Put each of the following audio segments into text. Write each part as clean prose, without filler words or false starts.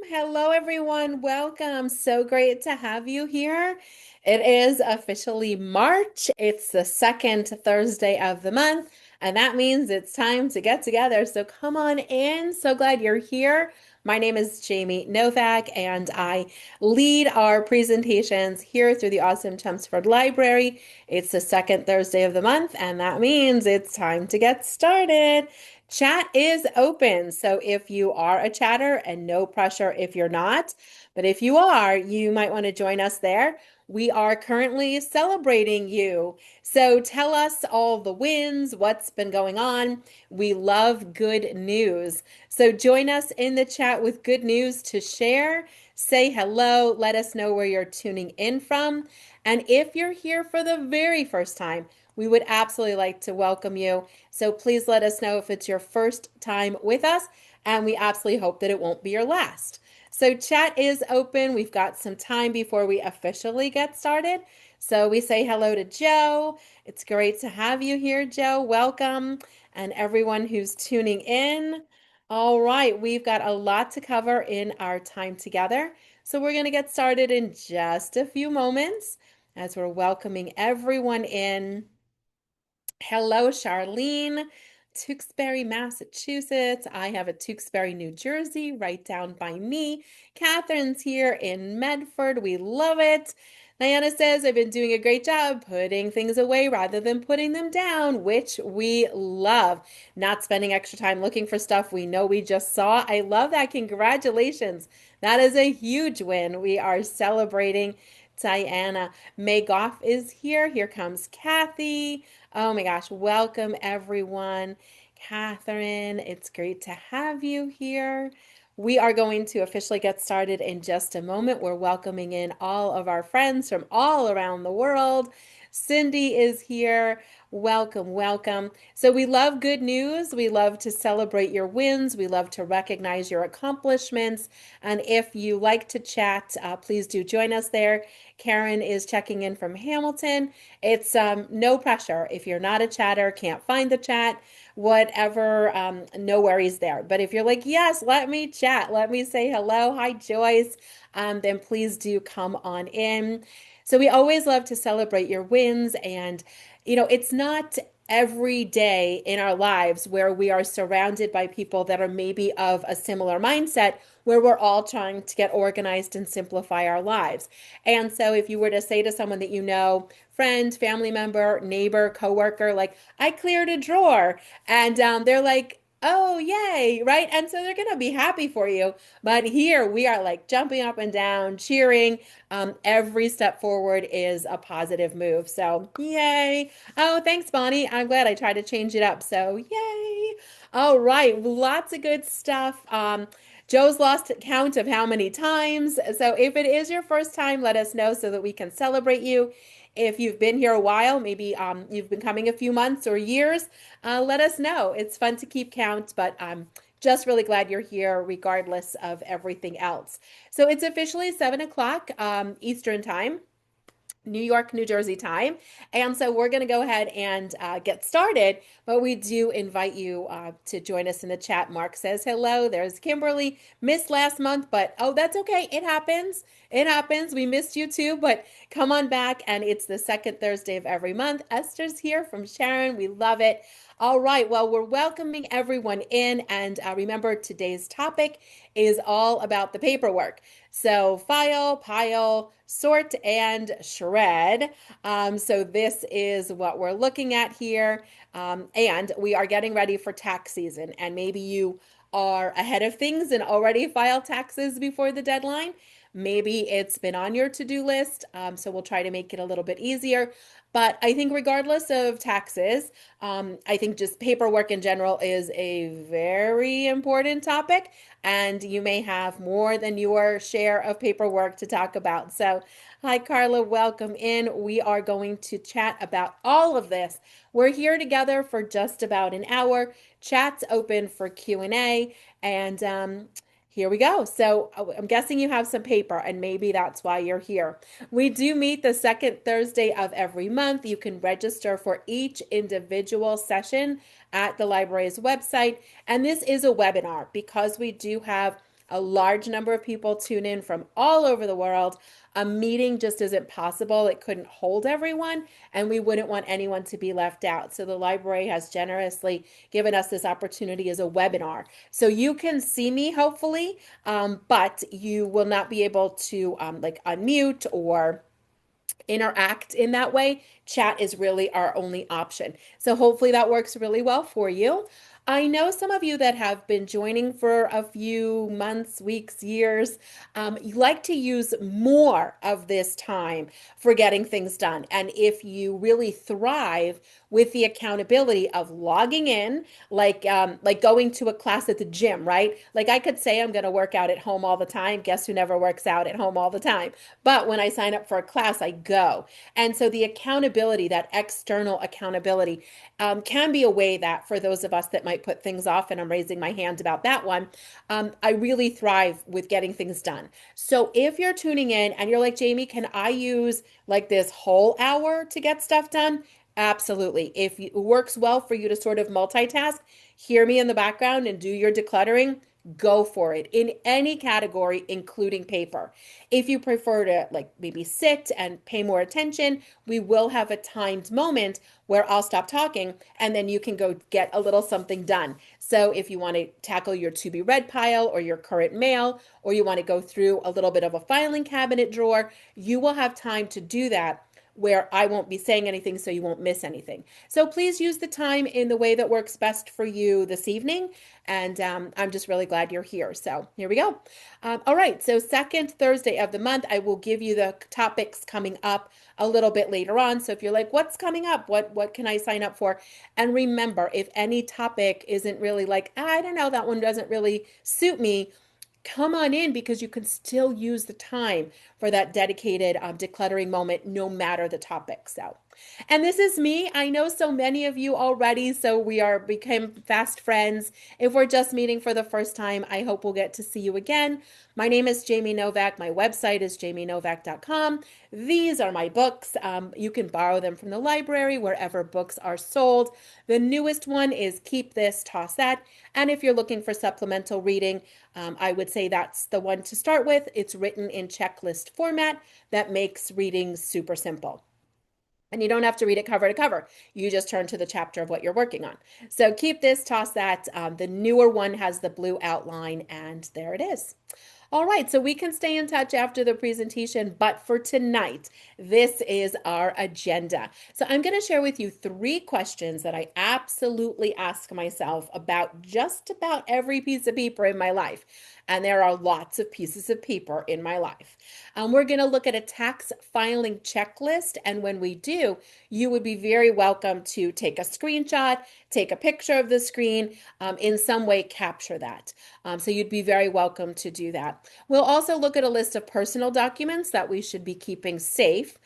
Hello, everyone. Welcome. So great to have you here. It is officially March. It's the second Thursday of the month, and that means it's time to get together. So come on in. So glad you're here. My name is Jamie Novak, and I lead our presentations here through the awesome Chelmsford Library. It's the second Thursday of the month, and that means it's time to get started. Chat is open. So if you are a chatter, and no pressure if you're not, but if you are, you might want to join us there. We are currently celebrating you. So tell us all the wins, what's been going on. We love good news. So join us in the chat with good news to share. Say hello. Let us know where you're tuning in from. And if you're here for the very first time, we would absolutely like to welcome you. So please let us know if it's your first time with us, and we absolutely hope that it won't be your last. So chat is open. We've got some time before we officially get started. So we say hello to Joe. It's great to have you here, Joe. Welcome. And everyone who's tuning in. All right, we've got a lot to cover in our time together. So we're going to get started in just a few moments as we're welcoming everyone in. Hello, Charlene, Tewksbury, Massachusetts. I have a Tewksbury, New Jersey, right down by me. Catherine's here in Medford. We love it. Diana says, I've been doing a great job putting things away rather than putting them down, which we love. Not spending extra time looking for stuff we know we just saw. I love that. Congratulations. That is a huge win. We are celebrating Diana. May Goff is here. Here comes Kathy. Oh my gosh, welcome everyone. Catherine, it's great to have you here. We are going to officially get started in just a moment. We're welcoming in all of our friends from all around the world. Cindy is here. Welcome, welcome. So we love good news. We love to celebrate your wins. We love to recognize your accomplishments. And if you like to chat, please do join us there. Karen is checking in from Hamilton. It's no pressure. If you're not a chatter, can't find the chat, whatever, no worries there. But if you're like, yes, let me chat, let me say hello, hi Joyce, then please do come on in. So we always love to celebrate your wins, and it's not every day in our lives where we are surrounded by people that are maybe of a similar mindset, where we're all trying to get organized and simplify our lives. And so if you were to say to someone that you know, friend, family member, neighbor, coworker, like, I cleared a drawer, and they're like, oh, yay, right? And so they're going to be happy for you. But here we are like jumping up and down, cheering. Every step forward is a positive move. So, yay. Oh, thanks, Bonnie. I'm glad I tried to change it up. So, yay. All right, lots of good stuff. Joe's lost count of how many times. So if it is your first time, let us know so that we can celebrate you. If you've been here a while, maybe you've been coming a few months or years, let us know. It's fun to keep count, but I'm just really glad you're here regardless of everything else. So it's officially 7 o'clock Eastern time. New York, New Jersey time. And so we're going to go ahead and get started, but we do invite you to join us in the chat. Mark says hello. There's Kimberly. Missed last month, but oh, that's okay. It happens. It happens. We missed you too, but come on back. And it's the second Thursday of every month. Esther's here from Sharon. We love it. All right. Well, we're welcoming everyone in. And remember, today's topic is all about the paperwork. So file, pile, sort, and shred. So this is what we're looking at here. And we are getting ready for tax season. And maybe you are ahead of things and already filed taxes before the deadline. Maybe it's been on your to-do list, so we'll try to make it a little bit easier. But I think regardless of taxes, I think just paperwork in general is a very important topic, and you may have more than your share of paperwork to talk about. So, hi Carla, welcome in. We are going to chat about all of this. We're here together for just about an hour. Chat's open for Q&A, and here we go. So I'm guessing you have some paper, and maybe that's why you're here. We do meet the second Thursday of every month. You can register for each individual session at the library's website. And this is a webinar because we do have A large number of people tune in from all over the world. A meeting just isn't possible. It couldn't hold everyone, and we wouldn't want anyone to be left out. So the library has generously given us this opportunity as a webinar. So you can see me, hopefully, but you will not be able to like unmute or interact in that way. Chat is really our only option. So hopefully that works really well for you. I know some of you that have been joining for a few months, weeks, years, you like to use more of this time for getting things done. And if you really thrive with the accountability of logging in, like going to a class at the gym, right? Like I could say I'm going to work out at home all the time. Guess who never works out at home all the time? But when I sign up for a class, I go. And so the accountability, that external accountability, can be a way that for those of us that might put things off, and I'm raising my hand about that one, I really thrive with getting things done. So if you're tuning in and you're like, Jamie, can I use like this whole hour to get stuff done? Absolutely. If it works well for you to sort of multitask, hear me in the background and do your decluttering, go for it in any category, including paper. If you prefer to like maybe sit and pay more attention, we will have a timed moment where I'll stop talking and then you can go get a little something done. So if you want to tackle your to be read pile or your current mail, or you want to go through a little bit of a filing cabinet drawer, you will have time to do that where I won't be saying anything so you won't miss anything. So please use the time in the way that works best for you this evening. And I'm just really glad you're here. So here we go. All right. So second Thursday of the month, I will give you the topics coming up a little bit later on. So if you're like, what's coming up? What can I sign up for? And remember, if any topic isn't really like, I don't know, that one doesn't really suit me, come on in because you can still use the time for that dedicated decluttering moment, no matter the topic. So, and this is me. I know so many of you already, so we are became fast friends. If we're just meeting for the first time, I hope we'll get to see you again. My name is Jamie Novak. My website is jamienovak.com. These are my books. You can borrow them from the library wherever books are sold. The newest one is Keep This, Toss That. And if you're looking for supplemental reading, I would say that's the one to start with. It's written in checklist format that makes reading super simple. And you don't have to read it cover to cover. You just turn to the chapter of what you're working on. So Keep This, Toss That. The newer one has the blue outline, and there it is. All right, so we can stay in touch after the presentation, but for tonight, this is our agenda. So I'm going to share with you 3 questions that I absolutely ask myself about just about every piece of paper in my life. And there are lots of pieces of paper in my life. We're going to look at a tax filing checklist. And when we do, you would be very welcome to take a screenshot, take a picture of the screen, in some way capture that. So you'd be very welcome to do that. We'll also look at a list of personal documents that we should be keeping safe.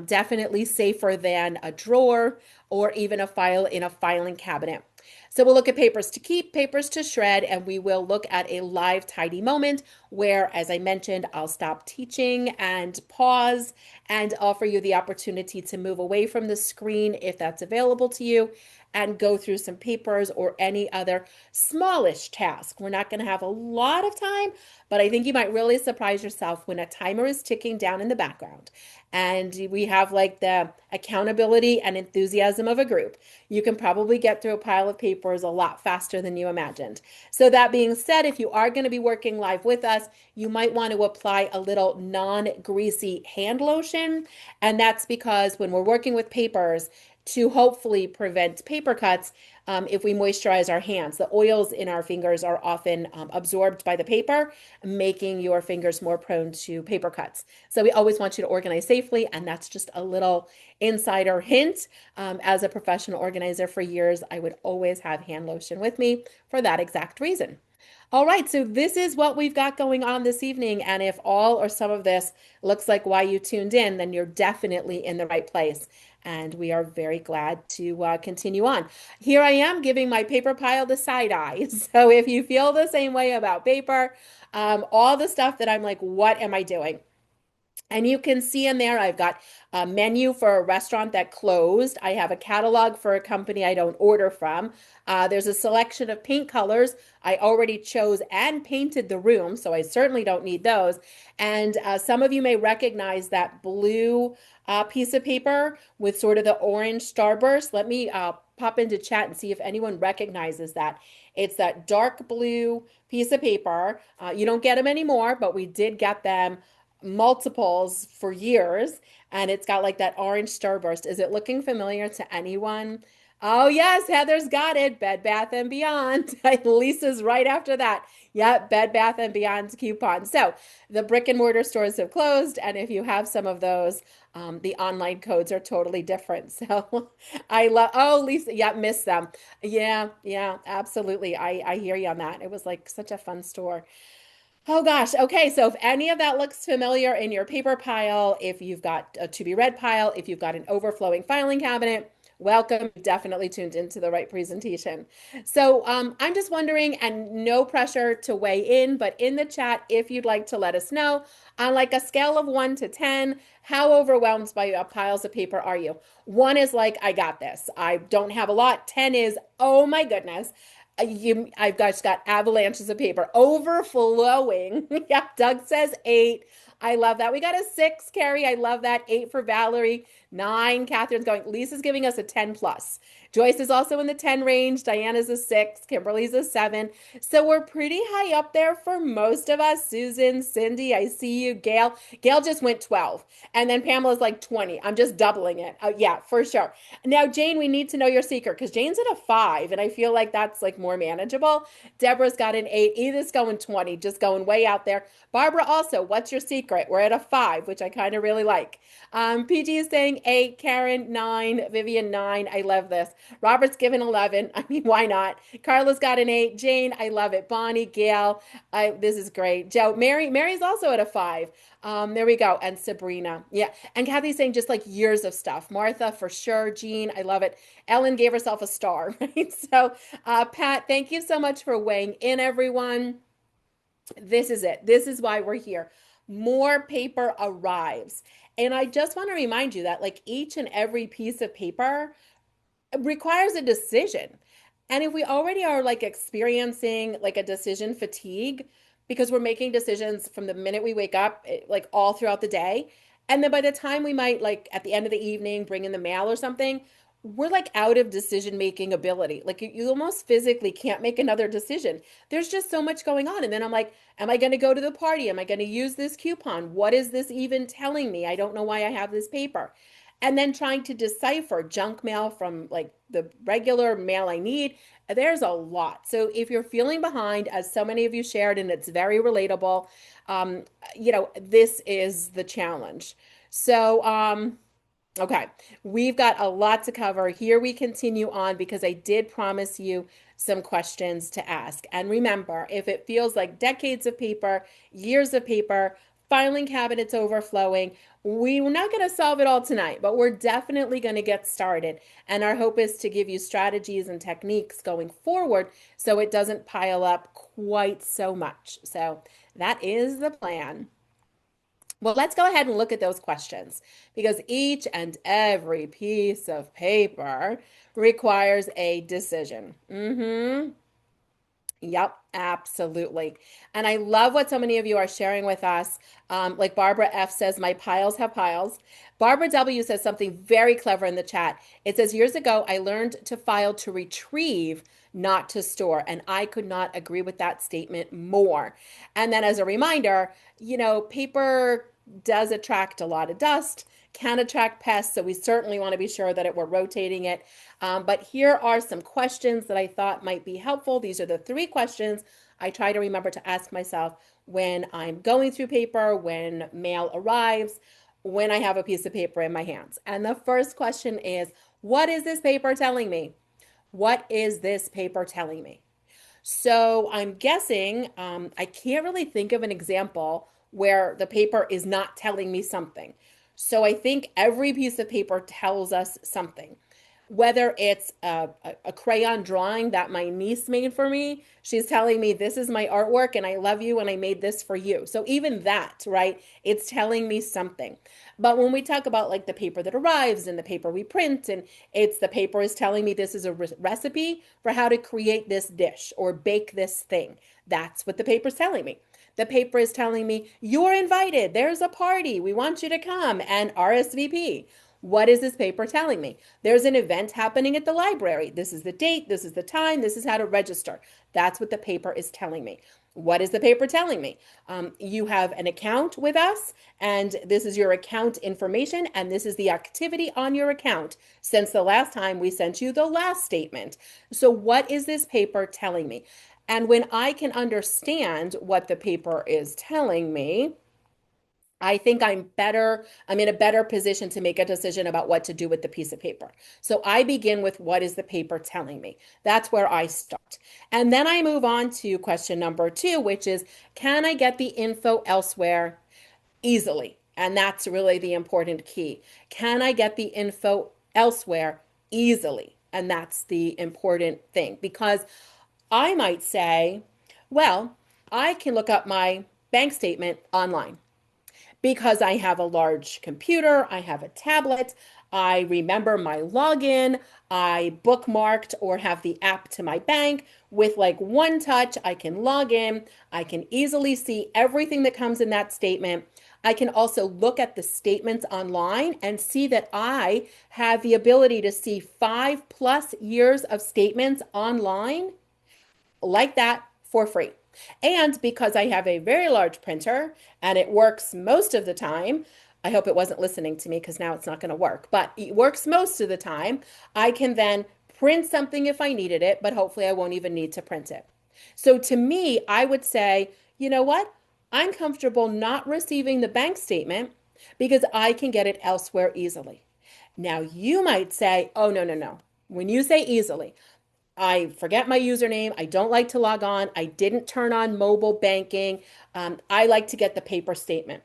Definitely safer than a drawer or even a file in a filing cabinet. So we'll look at papers to keep, papers to shred, and we will look at a live tidy moment where, as I mentioned, I'll stop teaching and pause and offer you the opportunity to move away from the screen if that's available to you and go through some papers or any other smallish task. We're not going to have a lot of time, but I think you might really surprise yourself when a timer is ticking down in the background and we have like the accountability and enthusiasm of a group. You can probably get through a pile of papers a lot faster than you imagined. So that being said, if you are going to be working live with us, you might want to apply a little non-greasy hand lotion. And that's because when we're working with papers, to hopefully prevent paper cuts, if we moisturize our hands. The oils in our fingers are often absorbed by the paper, making your fingers more prone to paper cuts. So we always want you to organize safely, and that's just a little insider hint. As a professional organizer for years, I would always have hand lotion with me for that exact reason. All right, so this is what we've got going on this evening, and if all or some of this looks like why you tuned in, then you're definitely in the right place. And we are very glad to continue on. Here I am giving my paper pile the side eye. So if you feel the same way about paper, all the stuff that I'm like, what am I doing? And you can see in there, I've got a menu for a restaurant that closed. I have a catalog for a company I don't order from. There's a selection of paint colors. I already chose and painted the room, so I certainly don't need those. And some of you may recognize that blue piece of paper with sort of the orange starburst. Let me pop into chat and see if anyone recognizes that. It's that dark blue piece of paper. You don't get them anymore, but we did get them multiples for years, and it's got like that orange starburst. Is it looking familiar to anyone? Oh yes, Heather's got it. Bed Bath and Beyond. Lisa's right after that. Yep, Bed Bath and Beyond's coupon. So the brick and mortar stores have closed, and if you have some of those, the online codes are totally different. So I love. Oh, Lisa, yeah, miss them. Yeah, yeah, absolutely. I hear you on that. It was like such a fun store. Oh gosh. Okay. So if any of that looks familiar in your paper pile, if you've got a to be read pile, if you've got an overflowing filing cabinet, welcome. You've definitely tuned into the right presentation. So I'm just wondering, and no pressure to weigh in, but in the chat, if you'd like to let us know on like a scale of 1 to 10, how overwhelmed by piles of paper are you? 1 is like, I got this. I don't have a lot. 10 is, oh my goodness. I've just got avalanches of paper overflowing. Yeah, Doug says 8. I love that. We got a 6, Carrie. I love that. 8 for Valerie. 9. Catherine's going. Lisa's giving us a 10 plus. Joyce is also in the 10 range. Diana's a 6. Kimberly's a 7. So we're pretty high up there for most of us. Susan, Cindy, I see you. Gail. Gail just went 12. And then Pamela's like 20. I'm just doubling it. Yeah, for sure. Now, Jane, we need to know your secret because Jane's at a 5, and I feel like that's like more manageable. Deborah's got an 8. Edith's going 20, just going way out there. Barbara also, what's your secret? We're at a 5, which I kind of really like. PG is saying 8, Karen 9, Vivian 9. I love this. Robert's given 11. I mean, why not? Carla's got an 8. Jane, I love it. Bonnie, Gail, this is great. Joe, Mary's also at a 5. There we go. And Sabrina. Yeah. And Kathy's saying just like years of stuff. Martha, for sure. Jean, I love it. Ellen gave herself a star, right? So, Pat, thank you so much for weighing in, everyone. This is it. This is why we're here. More paper arrives. And I just want to remind you that like each and every piece of paper requires a decision. And if we already are like experiencing like a decision fatigue because we're making decisions from the minute we wake up, like all throughout the day, and then by the time we might like at the end of the evening bring in the mail or something, we're like out of decision making ability. Like you almost physically can't make another decision. There's just so much going on. And then I'm like, am I going to go to the party? Am I going to use this coupon? What is this even telling me? I don't know why I have this paper. And then trying to decipher junk mail from like the regular mail I need. There's a lot. So if you're feeling behind, as so many of you shared, and it's very relatable, this is the challenge. So, okay, we've got a lot to cover. Here we continue on because I did promise you some questions to ask. And remember, if it feels like decades of paper, years of paper, filing cabinets overflowing, we're not going to solve it all tonight, but we're definitely going to get started. And our hope is to give you strategies and techniques going forward so it doesn't pile up quite so much. So that is the plan. Well, let's go ahead and look at those questions because each and every piece of paper requires a decision. Yep, absolutely. And I love what so many of you are sharing with us. Like Barbara F says, my piles have piles. Barbara W says something very clever in the chat. It says, years ago, I learned to file to retrieve, not to store. And I could not agree with that statement more. And then as a reminder, paper does attract a lot of dust, can attract pests. So we certainly want to be sure that we're rotating it. But here are some questions that I thought might be helpful. These are the 3 questions I try to remember to ask myself when I'm going through paper, when mail arrives, when I have a piece of paper in my hands. And the first question is, what is this paper telling me? What is this paper telling me? So I'm guessing, I can't really think of an example where the paper is not telling me something. So I think every piece of paper tells us something. whether it's a crayon drawing that my niece made for me. She's telling me this is my artwork and I love you and I made this for you. So even that, right? It's telling me something. But when we talk about like the paper that arrives and the paper we print, and it's the paper is telling me this is a recipe for how to create this dish or bake this thing. That's what the paper's telling me. The paper is telling me, you're invited. There's a party. We want you to come and RSVP. What is this paper telling me? There's an event happening at the library. This is the date. This is the time. This is how to register. That's what the paper is telling me. What is the paper telling me? You have an account with us, and this is your account information, and this is the activity on your account since the last time we sent you the last statement. So, what is this paper telling me? And when I can understand what the paper is telling me, I think I'm in a better position to make a decision about what to do with the piece of paper. So I begin with what is the paper telling me? That's where I start. And then I move on to question number 2, which is, can I get the info elsewhere easily? And that's really the important key. Can I get the info elsewhere easily? And that's the important thing, because I might say, well, I can look up my bank statement online because I have a large computer, I have a tablet, I remember my login, I bookmarked or have the app to my bank. With like one touch, I can log in, I can easily see everything that comes in that statement. I can also look at the statements online and see that I have the ability to see 5+ years of statements online like that for free. And because I have a very large printer and it works most of the time, I hope it wasn't listening to me because now it's not going to work, but it works most of the time. I can then print something if I needed it, but hopefully I won't even need to print it. So to me, I would say, you know what? I'm comfortable not receiving the bank statement because I can get it elsewhere easily. Now you might say, oh, no, no, no. When you say easily, I forget my username. I don't like to log on. I didn't turn on mobile banking. I like to get the paper statement.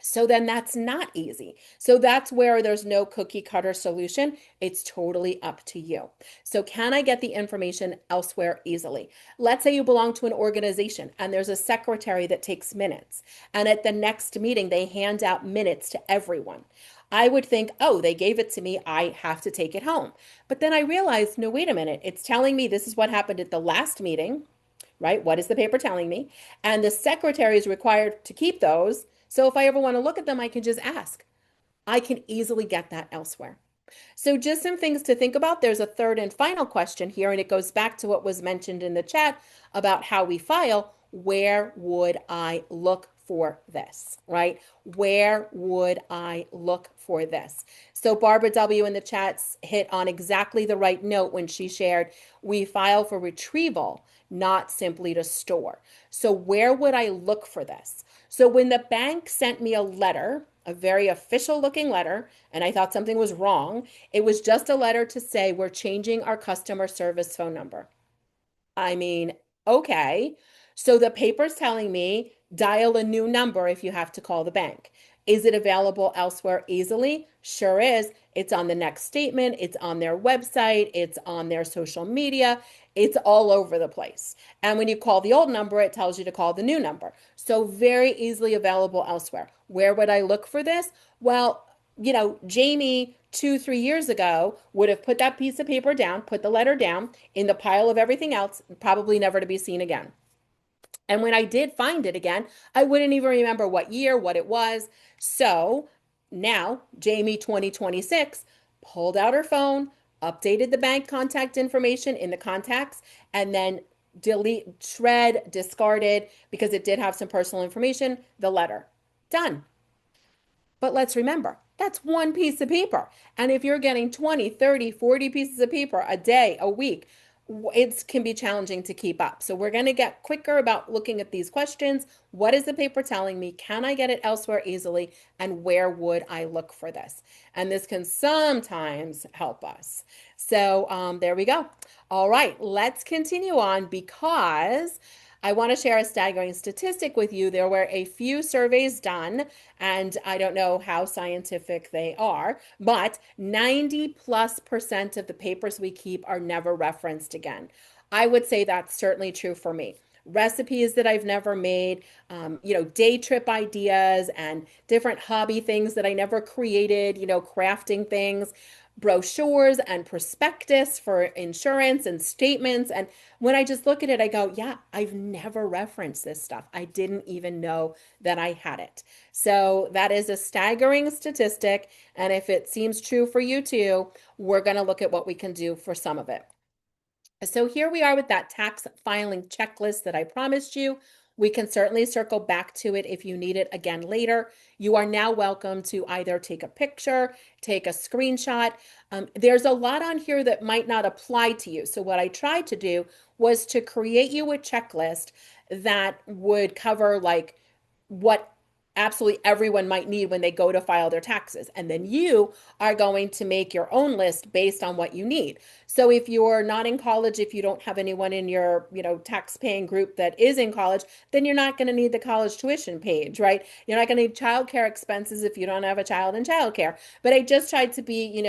So then that's not easy. So that's where there's no cookie cutter solution. It's totally up to you. So can I get the information elsewhere easily? Let's say you belong to an organization and there's a secretary that takes minutes. And at the next meeting, they hand out minutes to everyone. I would think, oh, they gave it to me. I have to take it home. But then I realized, no, wait a minute. It's telling me this is what happened at the last meeting, right? What is the paper telling me? And the secretary is required to keep those. So if I ever want to look at them, I can just ask. I can easily get that elsewhere. So just some things to think about. There's a third and final question here, and it goes back to what was mentioned in the chat about how we file. Where would I look for this, right? Where would I look for this? So Barbara W. in the chats hit on exactly the right note when she shared, we file for retrieval, not simply to store. So where would I look for this? So when the bank sent me a letter, a very official looking letter, and I thought something was wrong, it was just a letter to say we're changing our customer service phone number. I mean, okay. So the paper's telling me dial a new number if you have to call the bank. Is it available elsewhere easily? Sure is. It's on the next statement, it's on their website, it's on their social media, it's all over the place. And when you call the old number, it tells you to call the new number. So very easily available elsewhere. Where would I look for this? Well, Jamie 2, 3 years ago would have put that piece of paper down, put the letter down in the pile of everything else, probably never to be seen again. And when I did find it again, I wouldn't even remember what year, what it was. So now, Jamie 2026 pulled out her phone, updated the bank contact information in the contacts, and then delete, shred, discarded, because it did have some personal information, the letter. Done. But let's remember, that's one piece of paper. And if you're getting 20, 30, 40 pieces of paper a day, a week, it can be challenging to keep up. So we're going to get quicker about looking at these questions. What is the paper telling me? Can I get it elsewhere easily? And where would I look for this? And this can sometimes help us. So there we go. All right, let's continue on because I want to share a staggering statistic with you. There were a few surveys done, and I don't know how scientific they are, but 90+% of the papers we keep are never referenced again. I would say that's certainly true for me. Recipes that I've never made, day trip ideas and different hobby things that I never created, crafting things, brochures and prospectus for insurance and statements. And when I just look at it, I go, yeah, I've never referenced this stuff. I didn't even know that I had it. So that is a staggering statistic. And if it seems true for you too, we're going to look at what we can do for some of it. So here we are with that tax filing checklist that I promised you. We can certainly circle back to it if you need it again later. You are now welcome to either take a picture, take a screenshot. There's a lot on here that might not apply to you. So what I tried to do was to create you a checklist that would cover like what absolutely everyone might need when they go to file their taxes. And then you are going to make your own list based on what you need. So if you're not in college, if you don't have anyone in your, tax paying group that is in college, then you're not going to need the college tuition page, right? You're not going to need childcare expenses if you don't have a child in childcare. But I just tried to be,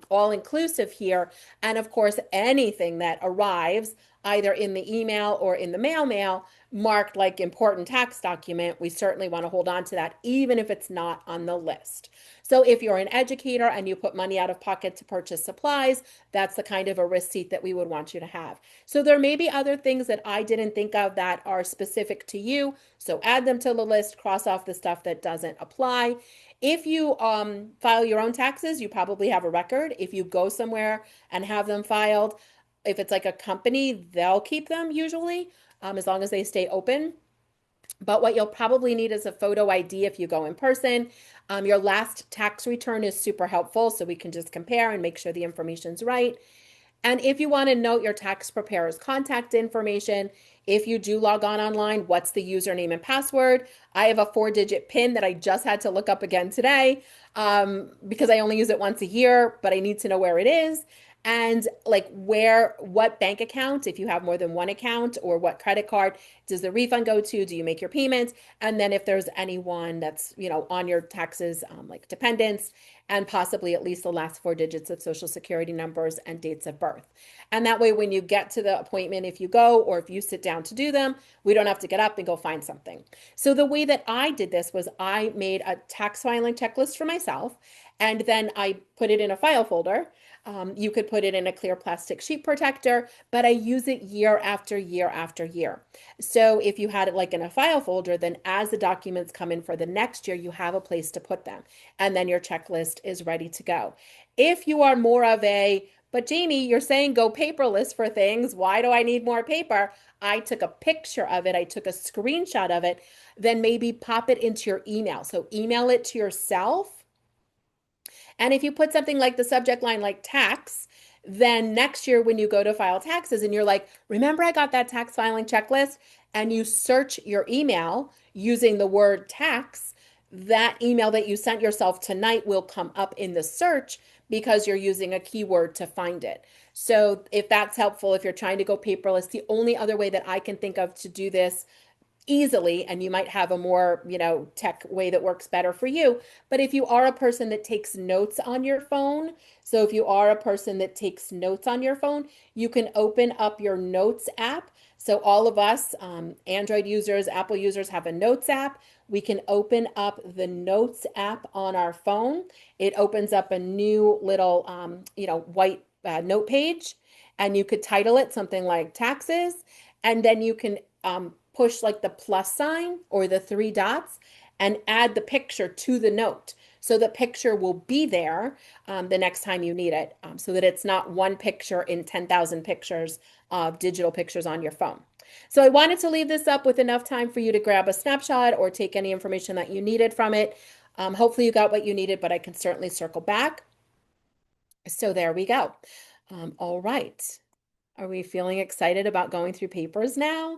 all inclusive here. And of course, anything that arrives either in the email or in the mail marked like important tax document, we certainly want to hold on to that, even if it's not on the list. So if you're an educator and you put money out of pocket to purchase supplies, that's the kind of a receipt that we would want you to have. So there may be other things that I didn't think of that are specific to you. So add them to the list, cross off the stuff that doesn't apply. If you file your own taxes, you probably have a record. If you go somewhere and have them filed, if it's like a company, they'll keep them usually, as long as they stay open. But what you'll probably need is a photo ID if you go in person. Your last tax return is super helpful, so we can just compare and make sure the information's right. And if you want to note your tax preparer's contact information, if you do log on online, what's the username and password? I have a 4-digit PIN that I just had to look up again today because I only use it once a year, but I need to know where it is. And like what bank account, if you have more than one account, or what credit card does the refund go to? Do you make your payments? And then if there's anyone that's, on your taxes, like dependents, and possibly at least the last 4 digits of social security numbers and dates of birth. And that way, when you get to the appointment, if you go or if you sit down to do them, we don't have to get up and go find something. So the way that I did this was I made a tax filing checklist for myself, and then I put it in a file folder. You could put it in a clear plastic sheet protector, but I use it year after year after year. So if you had it like in a file folder, then as the documents come in for the next year, you have a place to put them. And then your checklist is ready to go. If you are more of but Jamie, you're saying go paperless for things. Why do I need more paper? I took a picture of it. I took a screenshot of it. Then maybe pop it into your email. So email it to yourself. And if you put something like the subject line like tax, then next year when you go to file taxes and you're like, remember I got that tax filing checklist, and you search your email using the word tax, that email that you sent yourself tonight will come up in the search because you're using a keyword to find it. So if that's helpful, if you're trying to go paperless, the only other way that I can think of to do this easily, and you might have a more, tech way that works better for you. But if you are a person that takes notes on your phone, so if you are a person that takes notes on your phone, you can open up your notes app. So all of us, Android users, Apple users have a notes app. We can open up the notes app on our phone. It opens up a new little, white note page, and you could title it something like taxes, and then you can push like the plus sign or the 3 dots and add the picture to the note. So the picture will be there the next time you need it, so that it's not one picture in 10,000 pictures of digital pictures on your phone. So I wanted to leave this up with enough time for you to grab a snapshot or take any information that you needed from it. Hopefully you got what you needed, but I can certainly circle back. So there we go. All right. Are we feeling excited about going through papers now?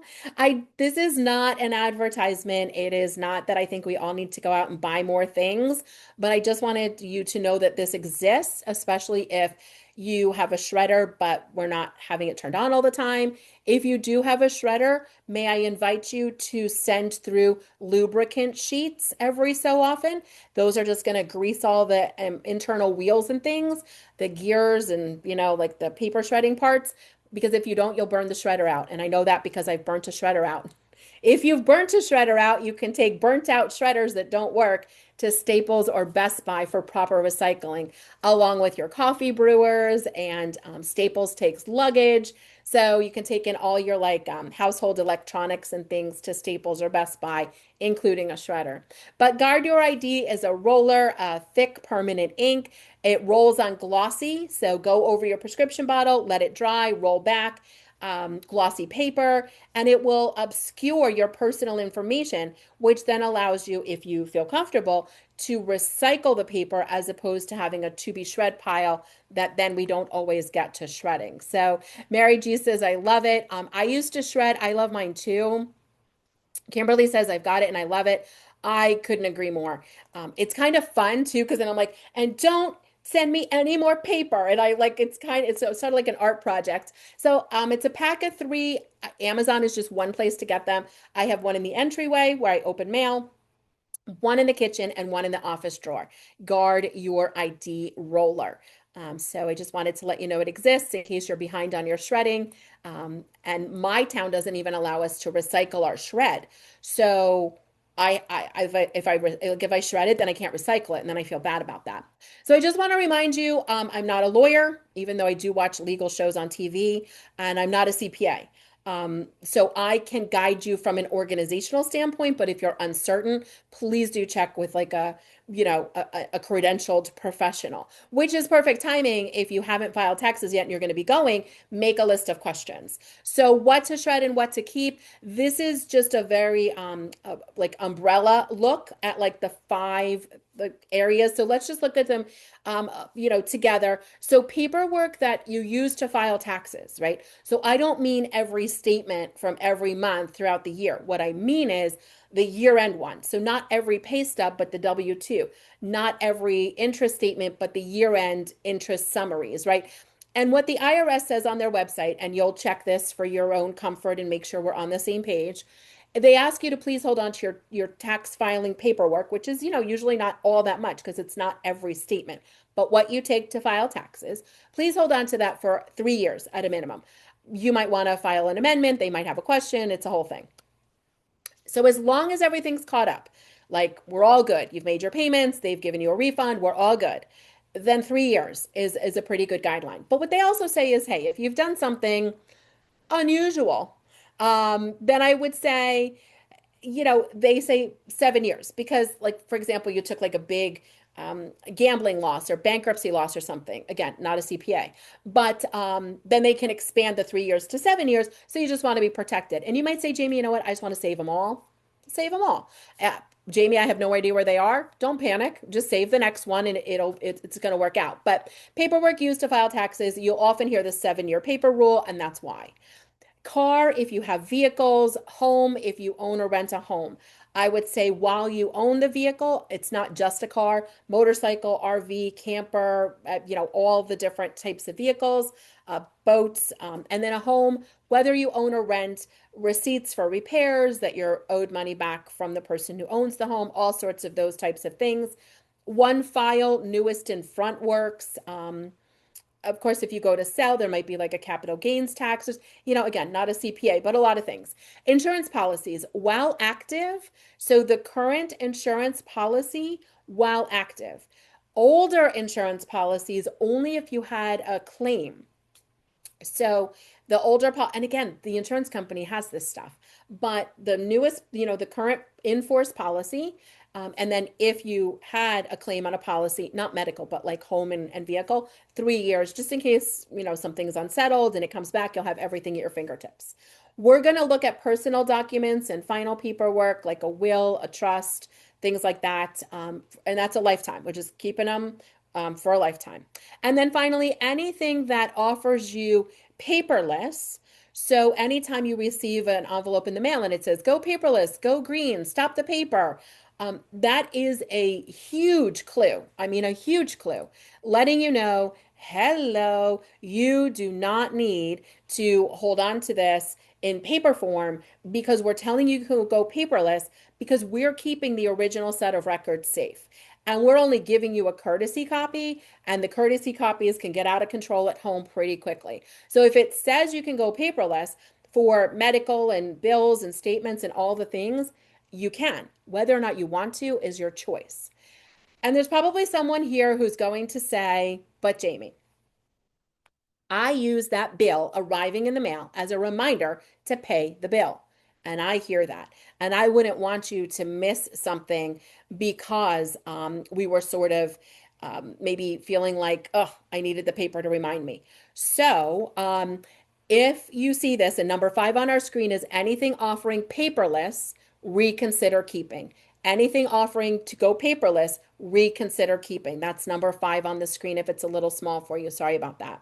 This is not an advertisement. It is not that I think we all need to go out and buy more things, but I just wanted you to know that this exists, especially if you have a shredder, but we're not having it turned on all the time. If you do have a shredder, may I invite you to send through lubricant sheets every so often? Those are just going to grease all the internal wheels and things, the gears and, like the paper shredding parts. Because if you don't, you'll burn the shredder out. And I know that because I've burnt a shredder out. If you've burnt a shredder out, you can take burnt out shredders that don't work to Staples or Best Buy for proper recycling, along with your coffee brewers. And Staples takes luggage. So you can take in all your household electronics and things to Staples or Best Buy, including a shredder. But Guard Your ID is a roller, thick permanent ink. It rolls on glossy. So go over your prescription bottle, let it dry, roll back. Glossy paper, and it will obscure your personal information, which then allows you, if you feel comfortable, to recycle the paper as opposed to having a to be shred pile that then we don't always get to shredding. So Mary G says, I love it. I used to shred. I love mine too. Kimberly says, I've got it and I love it. I couldn't agree more. It's kind of fun too, because then I'm like, and don't send me any more paper. And I like, it's sort of like an art project. So it's a pack of three. Amazon is just one place to get them. I have one in the entryway where I open mail, one in the kitchen, and one in the office drawer. Guard Your ID roller. So I just wanted to let you know it exists in case you're behind on your shredding. And my town doesn't even allow us to recycle our shred. So if I shred it, then I can't recycle it, and then I feel bad about that. So I just want to remind you, I'm not a lawyer, even though I do watch legal shows on TV, and I'm not a CPA. So I can guide you from an organizational standpoint, but if you're uncertain, please do check with like a credentialed professional, which is perfect timing. If you haven't filed taxes yet and you're going to be going, make a list of questions. So what to shred and what to keep. This is just a very like umbrella look at like the five areas. So let's just look at them together. So paperwork that you use to file taxes, right? So I don't mean every statement from every month throughout the year. What I mean is the year-end one. So not every pay stub, but the W-2. Not every interest statement, but the year-end interest summaries, right? And what the IRS says on their website, and you'll check this for your own comfort and make sure we're on the same page, they ask you to please hold on to your tax filing paperwork, which is, usually not all that much because it's not every statement, but what you take to file taxes, please hold on to that for 3 years at a minimum. You might want to file an amendment. They might have a question. It's a whole thing. So as long as everything's caught up, like we're all good, you've made your payments, they've given you a refund, we're all good, then 3 years is a pretty good guideline. But what they also say is, hey, if you've done something unusual, then I would say, they say 7 years because, like, for example, you took like a big gambling loss or bankruptcy loss or something. Again, not a CPA, but then they can expand the 3 years to 7 years. So you just want to be protected. And you might say, Jamie, you know what? I just want to save them all. Save them all. Jamie, I have no idea where they are. Don't panic. Just save the next one and it's going to work out. But paperwork used to file taxes, you'll often hear the 7-year paper rule, and that's why. Car, if you have vehicles. Home, if you own or rent a home. I would say while you own the vehicle, it's not just a car, motorcycle, RV, camper, all the different types of vehicles, boats, and then a home, whether you own or rent, receipts for repairs that you're owed money back from the person who owns the home, all sorts of those types of things. One file, newest and front works. Of course, if you go to sell, there might be like a capital gains tax. Again, not a CPA, but a lot of things. Insurance policies, while active. So the current insurance policy, while active. Older insurance policies, only if you had a claim. So the and again, the insurance company has this stuff, but the newest, the current in-force policy, and then if you had a claim on a policy, not medical, but like home and vehicle, 3 years, just in case, something's unsettled and it comes back, you'll have everything at your fingertips. We're going to look at personal documents and final paperwork, like a will, a trust, things like that. And that's a lifetime. We're just keeping them for a lifetime. And then finally, anything that offers you paperless. So anytime you receive an envelope in the mail and it says, go paperless, go green, stop the paper, that is a huge clue. I mean, a huge clue, letting you know, Hello, you do not need to hold on to this in paper form because we're telling you to go paperless because we're keeping the original set of records safe. And we're only giving you a courtesy copy, and the courtesy copies can get out of control at home pretty quickly. So if it says you can go paperless for medical and bills and statements and all the things, you can. Whether or not you want to is your choice. And there's probably someone here who's going to say, but Jamie, I use that bill arriving in the mail as a reminder to pay the bill. And I hear that. And I wouldn't want you to miss something because we were sort of maybe feeling like, oh, I needed the paper to remind me. So if you see this, and number 5 on our screen is anything offering paperless, reconsider keeping. Anything offering to go paperless, reconsider keeping. That's number 5 on the screen if it's a little small for you. Sorry about that.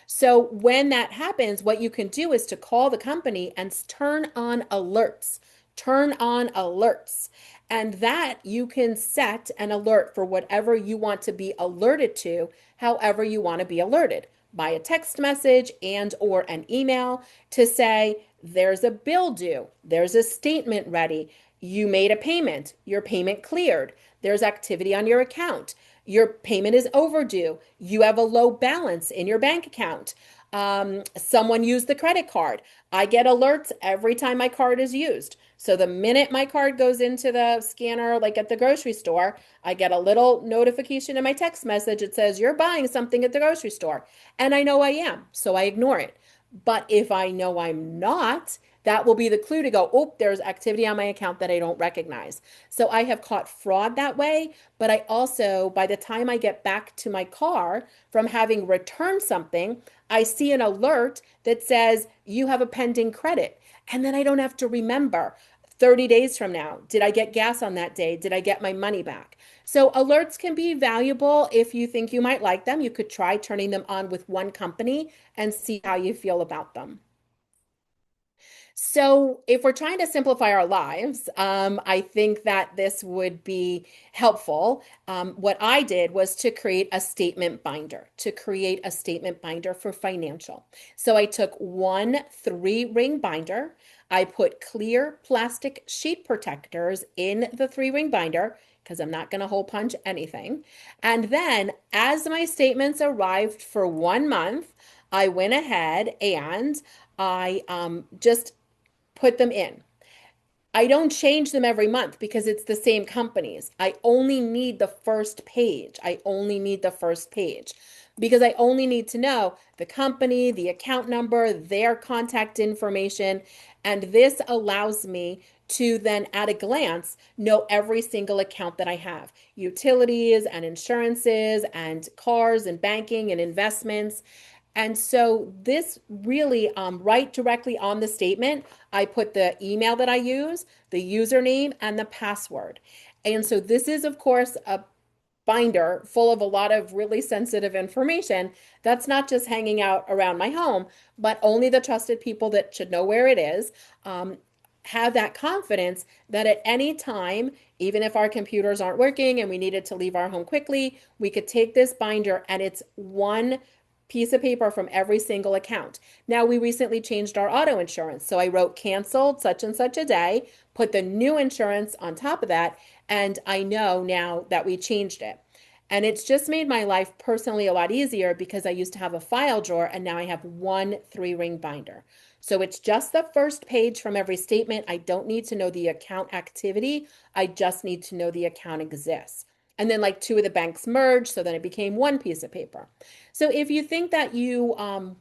So when that happens, what you can do is to call the company and turn on alerts. Turn on alerts. And that you can set an alert for whatever you want to be alerted to, however you want to be alerted by a text message and or an email to say, there's a bill due, there's a statement ready, you made a payment, your payment cleared, there's activity on your account, your payment is overdue, you have a low balance in your bank account, someone used the credit card. I get alerts every time my card is used. So the minute my card goes into the scanner, like at the grocery store, I get a little notification in my text message. It says, you're buying something at the grocery store. And I know I am, so I ignore it. But if I know I'm not, that will be the clue to go, oh, there's activity on my account that I don't recognize. So I have caught fraud that way, but I also, by the time I get back to my car from having returned something, I see an alert that says you have a pending credit. And then I don't have to remember 30 days from now, did I get gas on that day? Did I get my money back? So alerts can be valuable if you think you might like them. You could try turning them on with one company and see how you feel about them. So, if we're trying to simplify our lives, I think that this would be helpful. What I did was to create a statement binder, to create a statement binder for financial. So, I took one 3-ring binder. I put clear plastic sheet protectors in the 3-ring binder because I'm not going to hole punch anything. And then, as my statements arrived for 1 month, I went ahead and I just put them in. I don't change them every month because it's the same companies. I only need the first page. I only need the first page because I only need to know the company, the account number, their contact information. And this allows me to then at a glance know every single account that I have, utilities and insurances and cars and banking and investments. And so this really, right directly on the statement, I put the email that I use, the username, and the password. And so this is, of course, a binder full of a lot of really sensitive information that's not just hanging out around my home, but only the trusted people that should know where it is. Have that confidence that at any time, even if our computers aren't working and we needed to leave our home quickly, we could take this binder and it's one piece of paper from every single account. Now, we recently changed our auto insurance. So I wrote canceled such and such a day, put the new insurance on top of that, and I know now that we changed it. And it's just made my life personally a lot easier because I used to have a file drawer and now I have one 3-ring binder. So it's just the first page from every statement. I don't need to know the account activity. I just need to know the account exists. And then like 2 of the banks merged, so then it became one piece of paper. So if you think that you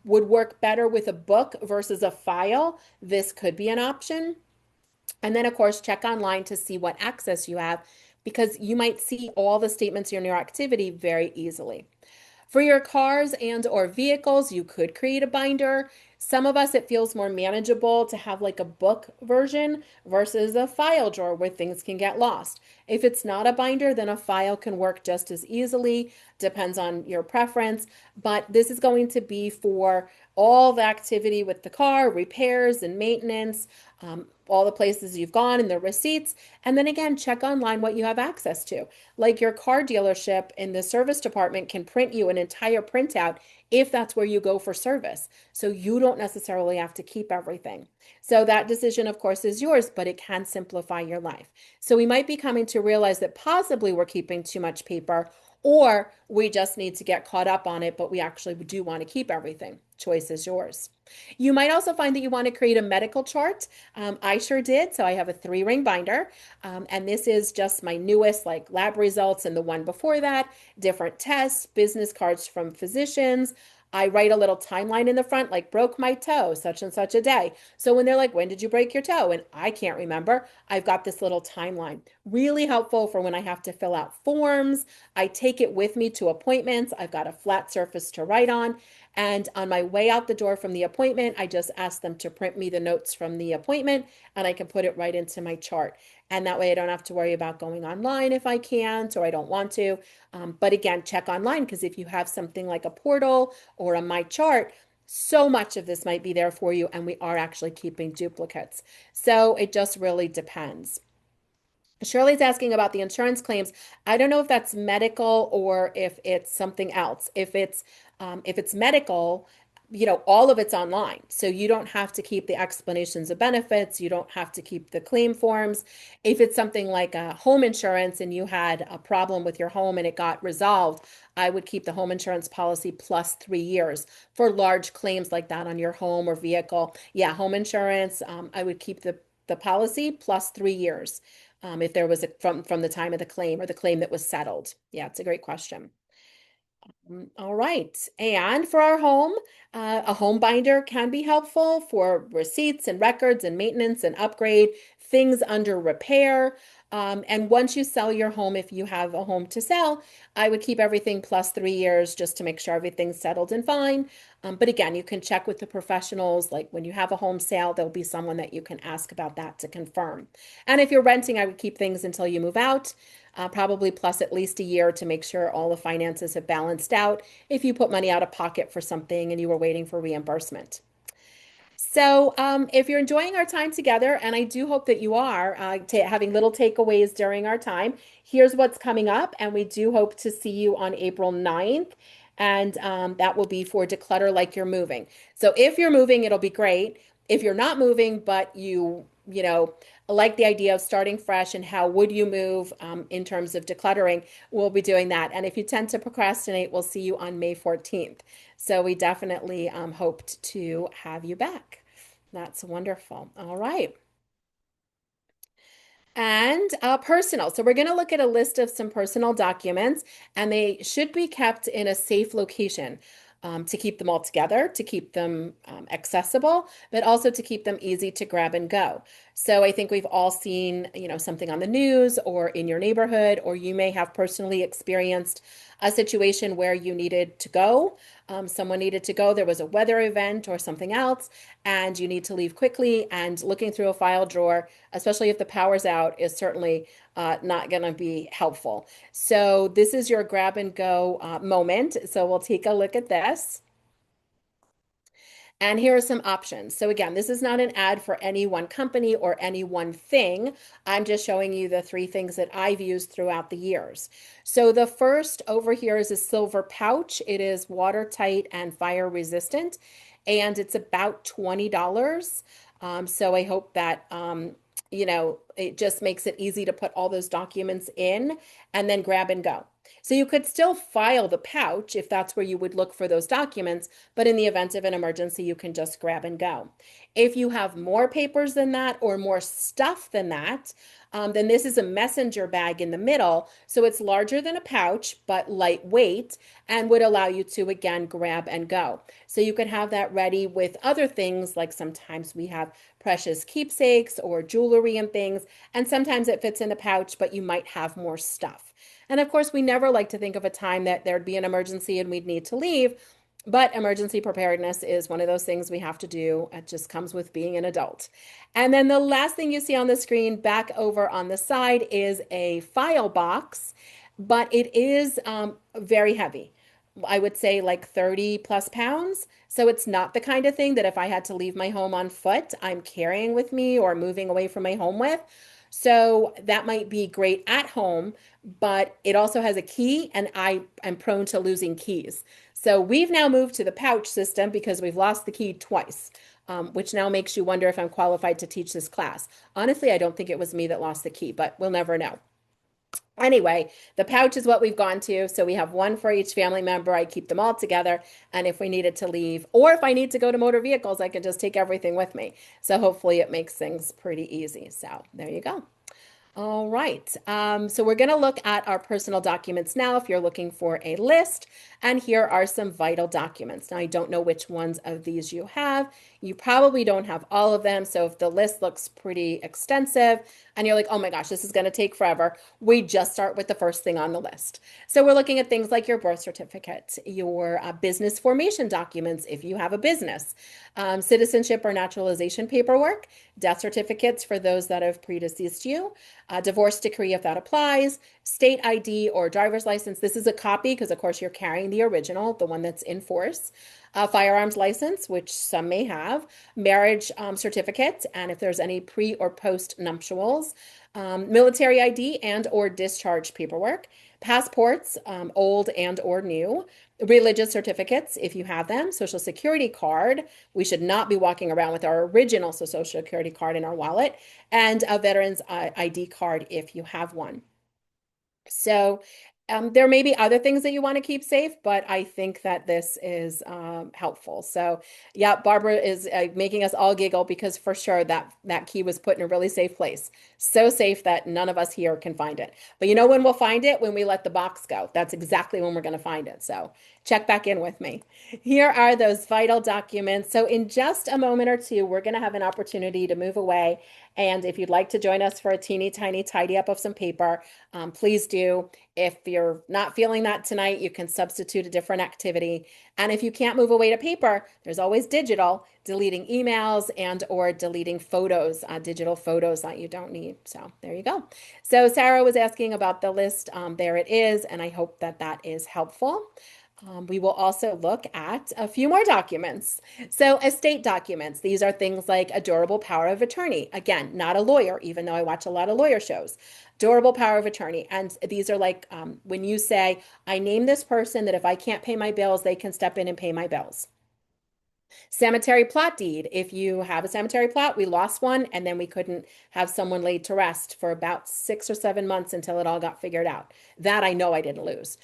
would work better with a book versus a file, this could be an option. And then, of course, check online to see what access you have because you might see all the statements in your activity very easily. For your cars and or vehicles, you could create a binder. Some of us, it feels more manageable to have like a book version versus a file drawer where things can get lost. If it's not a binder, then a file can work just as easily, depends on your preference. But this is going to be for all the activity with the car, repairs and maintenance, all the places you've gone and the receipts. And then again, check online what you have access to. Like your car dealership in the service department can print you an entire printout if that's where you go for service. So you don't necessarily have to keep everything. So that decision, of course, is yours, but it can simplify your life. So we might be coming to realize that possibly we're keeping too much paper, or we just need to get caught up on it, but we actually do want to keep everything. Choice is yours. You might also find that you want to create a medical chart. I sure did. So I have a 3-ring binder, and this is just my newest, like lab results and the one before that, different tests, business cards from physicians. I write a little timeline in the front, like broke my toe, such and such a day. So when they're like, when did you break your toe? And I can't remember, I've got this little timeline. Really helpful for when I have to fill out forms. I take it with me to appointments. I've got a flat surface to write on. And on my way out the door from the appointment, I just ask them to print me the notes from the appointment and I can put it right into my chart. And that way I don't have to worry about going online if I can't or I don't want to. But again, check online because if you have something like a portal or a My Chart, so much of this might be there for you, and we are actually keeping duplicates. So it just really depends. Shirley's asking about the insurance claims. I don't know if that's medical or if it's something else. If it's medical, all of it's online. So you don't have to keep the explanations of benefits. You don't have to keep the claim forms. If it's something like a home insurance and you had a problem with your home and it got resolved, I would keep the home insurance policy plus 3 years for large claims like that on your home or vehicle. Yeah, home insurance, I would keep the policy plus 3 years if there was from the time of the claim or the claim that was settled. Yeah, it's a great question. All right. And for our home, a home binder can be helpful for receipts and records and maintenance and upgrade, things under repair. And once you sell your home, if you have a home to sell, I would keep everything plus 3 years just to make sure everything's settled and fine. But again, you can check with the professionals. Like when you have a home sale, there'll be someone that you can ask about that to confirm. And if you're renting, I would keep things until you move out, probably plus at least a year to make sure all the finances have balanced out if you put money out of pocket for something and you were waiting for reimbursement. So, if you're enjoying our time together, and I do hope that you are having little takeaways during our time, here's what's coming up. And we do hope to see you on April 9th. And that will be for Declutter Like You're Moving. So, if you're moving, it'll be great. If you're not moving, but you like the idea of starting fresh and how would you move in terms of decluttering, we'll be doing that. And if you tend to procrastinate, we'll see you on May 14th. So we definitely hoped to have you back. That's wonderful. All right. And personal. So we're going to look at a list of some personal documents, and they should be kept in a safe location to keep them all together, to keep them accessible, but also to keep them easy to grab and go. So I think we've all seen, something on the news or in your neighborhood, or you may have personally experienced a situation where you needed to go. Someone needed to go. There was a weather event or something else, and you need to leave quickly. And looking through a file drawer, especially if the power's out, is certainly not going to be helpful. So this is your grab and go moment. So we'll take a look at this. And here are some options. So again, this is not an ad for any one company or any one thing. I'm just showing you the 3 things that I've used throughout the years. So the first over here is a silver pouch. It is watertight and fire resistant, and it's about $20. So I hope that it just makes it easy to put all those documents in and then grab and go. So you could still file the pouch if that's where you would look for those documents, but in the event of an emergency, you can just grab and go. If you have more papers than that or more stuff than that, then this is a messenger bag in the middle. So it's larger than a pouch, but lightweight and would allow you to, again, grab and go. So you could have that ready with other things, like sometimes we have precious keepsakes or jewelry and things, and sometimes it fits in the pouch, but you might have more stuff. And of course, we never like to think of a time that there'd be an emergency and we'd need to leave, but emergency preparedness is one of those things we have to do. It just comes with being an adult. And then the last thing you see on the screen back over on the side is a file box, but it is very heavy. I would say like 30 plus pounds. So it's not the kind of thing that if I had to leave my home on foot, I'm carrying with me or moving away from my home with. So that might be great at home, but it also has a key, and I am prone to losing keys. So we've now moved to the pouch system because we've lost the key twice, which now makes you wonder if I'm qualified to teach this class. Honestly, I don't think it was me that lost the key, but we'll never know. Anyway, the pouch is what we've gone to. So we have one for each family member. I keep them all together. And if we needed to leave, or if I need to go to motor vehicles, I can just take everything with me. So hopefully it makes things pretty easy. So there you go. All right. So we're going to look at our personal documents now if you're looking for a list. And here are some vital documents. Now, I don't know which ones of these you have. You probably don't have all of them. So if the list looks pretty extensive and you're like, oh my gosh, this is going to take forever, we just start with the first thing on the list. So we're looking at things like your birth certificate, your business formation documents if you have a business, citizenship or naturalization paperwork, death certificates for those that have predeceased you, divorce decree if that applies, state ID or driver's license. This is a copy because, of course, you're carrying the original, the one that's in force. Firearms license, which some may have, marriage certificate, and if there's any pre or post nuptials, military ID and or discharge paperwork, passports, old and or new, religious certificates if you have them, social security card. We should not be walking around with our original social security card in our wallet, and a veteran's ID card if you have one. So there may be other things that you want to keep safe, but I think that this is helpful. So yeah, Barbara is making us all giggle because for sure that key was put in a really safe place. So safe that none of us here can find it. But you know when we'll find it? When we let the box go. That's exactly when we're going to find it. So check back in with me. Here are those vital documents. So in just a moment or two, we're going to have an opportunity to move away. And if you'd like to join us for a teeny tiny tidy up of some paper, please do. If you're not feeling that tonight, you can substitute a different activity. And if you can't move away to paper, there's always digital, deleting emails and or deleting photos, digital photos that you don't need. So there you go. So Sarah was asking about the list. There it is. And I hope that that is helpful. We will also look at a few more documents. So estate documents, these are things like a durable power of attorney. Again, not a lawyer, even though I watch a lot of lawyer shows. Durable power of attorney. And these are like when you say, I name this person that if I can't pay my bills, they can step in and pay my bills. Cemetery plot deed. If you have a cemetery plot, we lost one and then we couldn't have someone laid to rest for about 6 or 7 months until it all got figured out. That I know I didn't lose.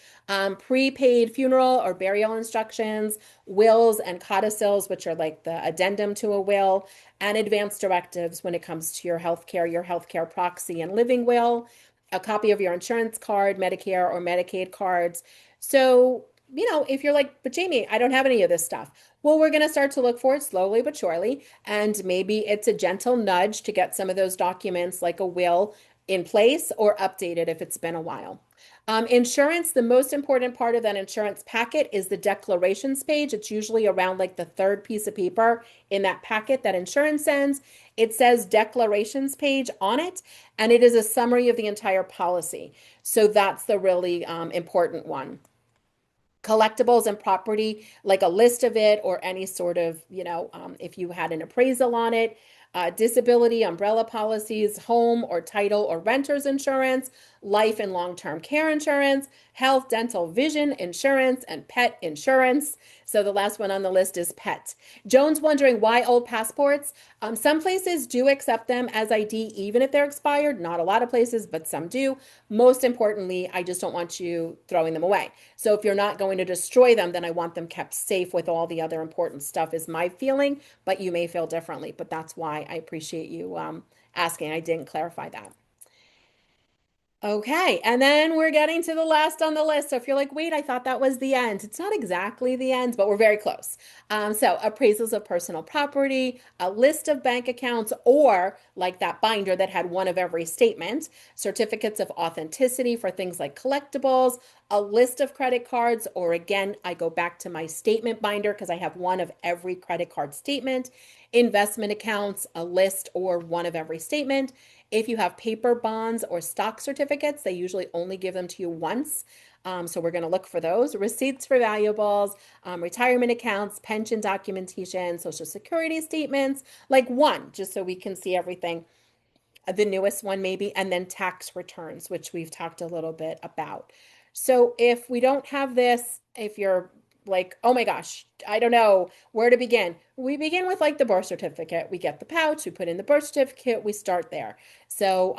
Prepaid funeral or burial instructions, wills and codicils, which are like the addendum to a will, and advance directives when it comes to your healthcare proxy and living will, a copy of your insurance card, Medicare or Medicaid cards. So, if you're like, but Jamie, I don't have any of this stuff. Well, we're going to start to look for it slowly but surely. And maybe it's a gentle nudge to get some of those documents like a will in place or updated if it's been a while. Insurance, the most important part of that insurance packet is the declarations page. It's usually around like the third piece of paper in that packet that insurance sends. It says declarations page on it, and it is a summary of the entire policy. So that's the really important one. Collectibles and property, like a list of it or any sort of, if you had an appraisal on it, disability, umbrella policies, home or title or renter's insurance, life and long-term care insurance, health, dental, vision insurance, and pet insurance. So the last one on the list is pet. Joan's wondering why old passports. Some places do accept them as ID even if they're expired. Not a lot of places, but some do. Most importantly, I just don't want you throwing them away. So if you're not going to destroy them, then I want them kept safe with all the other important stuff is my feeling, but you may feel differently. But that's why I appreciate you asking. I didn't clarify that. Okay, and then we're getting to the last on the list. So if you're like, wait, I thought that was the end. It's not exactly the end, but we're very close. So appraisals of personal property, a list of bank accounts, or like that binder that had one of every statement, certificates of authenticity for things like collectibles, a list of credit cards, or again, I go back to my statement binder because I have one of every credit card statement, investment accounts, a list or one of every statement. If you have paper bonds or stock certificates, they usually only give them to you once. So we're going to look for those receipts for valuables, retirement accounts, pension documentation, social security statements, like one, just so we can see everything, the newest one maybe, and then tax returns, which we've talked a little bit about. So if we don't have this, if you're like, oh my gosh, I don't know where to begin. We begin with like the birth certificate. We get the pouch, we put in the birth certificate, we start there. So,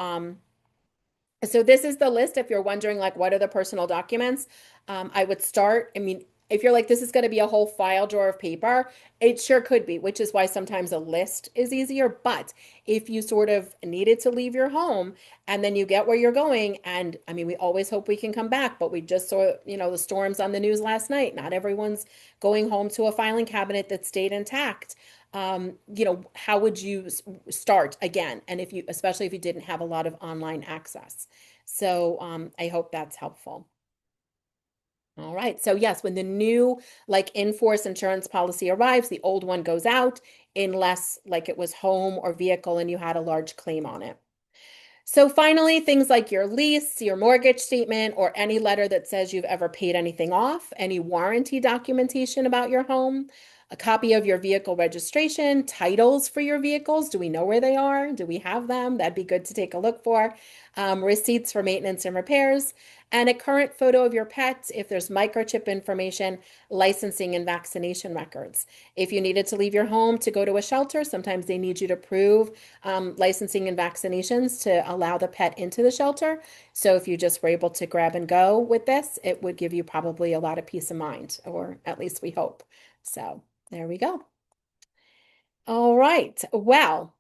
so this is the list. If you're wondering, like, what are the personal documents? I would start. I mean, if you're like, this is going to be a whole file drawer of paper, it sure could be, which is why sometimes a list is easier. But if you sort of needed to leave your home and then you get where you're going, and I mean, we always hope we can come back, but we just saw, the storms on the news last night. Not everyone's going home to a filing cabinet that stayed intact. How would you start again? And if you, especially if you didn't have a lot of online access. So I hope that's helpful. All right. So yes, when the new like in-force insurance policy arrives, the old one goes out unless like it was home or vehicle and you had a large claim on it. So finally, things like your lease, your mortgage statement, or any letter that says you've ever paid anything off, any warranty documentation about your home, a copy of your vehicle registration, titles for your vehicles. Do we know where they are? Do we have them? That'd be good to take a look for. Receipts for maintenance and repairs, and a current photo of your pet if there's microchip information, licensing, and vaccination records. If you needed to leave your home to go to a shelter, sometimes they need you to prove licensing and vaccinations to allow the pet into the shelter. So if you just were able to grab and go with this, it would give you probably a lot of peace of mind, or at least we hope. So there we go. All right. Well,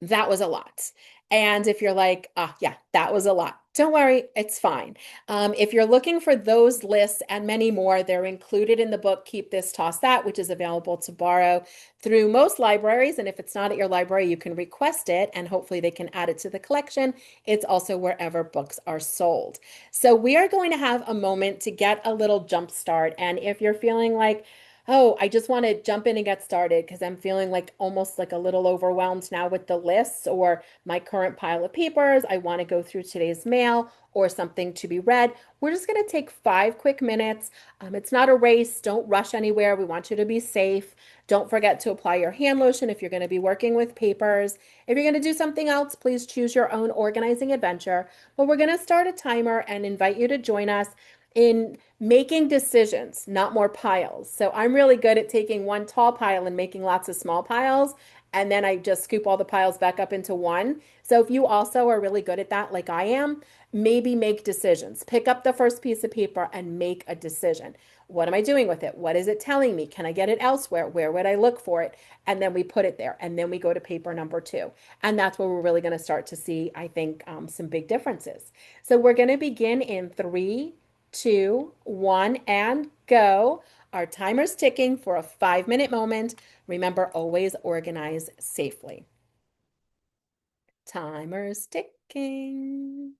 that was a lot. And if you're like, yeah, that was a lot, don't worry, it's fine. If you're looking for those lists and many more, they're included in the book, Keep This, Toss That, which is available to borrow through most libraries. And if it's not at your library, you can request it and hopefully they can add it to the collection. It's also wherever books are sold. So we are going to have a moment to get a little jump start. And if you're feeling like, oh, I just want to jump in and get started because I'm feeling like almost like a little overwhelmed now with the lists or my current pile of papers. I want to go through today's mail or something to be read. We're just going to take 5 quick minutes. It's not a race. Don't rush anywhere. We want you to be safe. Don't forget to apply your hand lotion if you're going to be working with papers. If you're going to do something else, please choose your own organizing adventure. But we're going to start a timer and invite you to join us in making decisions, not more piles. So I'm really good at taking one tall pile and making lots of small piles, and then I just scoop all the piles back up into one. So if you also are really good at that, like I am, maybe make decisions. Pick up the first piece of paper and make a decision. What am I doing with it? What is it telling me? Can I get it elsewhere? Where would I look for it? And then we put it there. And then we go to paper number two. And that's where we're really going to start to see, I think, some big differences. So we're going to begin in 3, 2, 1, and go. Our timer's ticking for a 5-minute moment. Remember, always organize safely. Timer's ticking.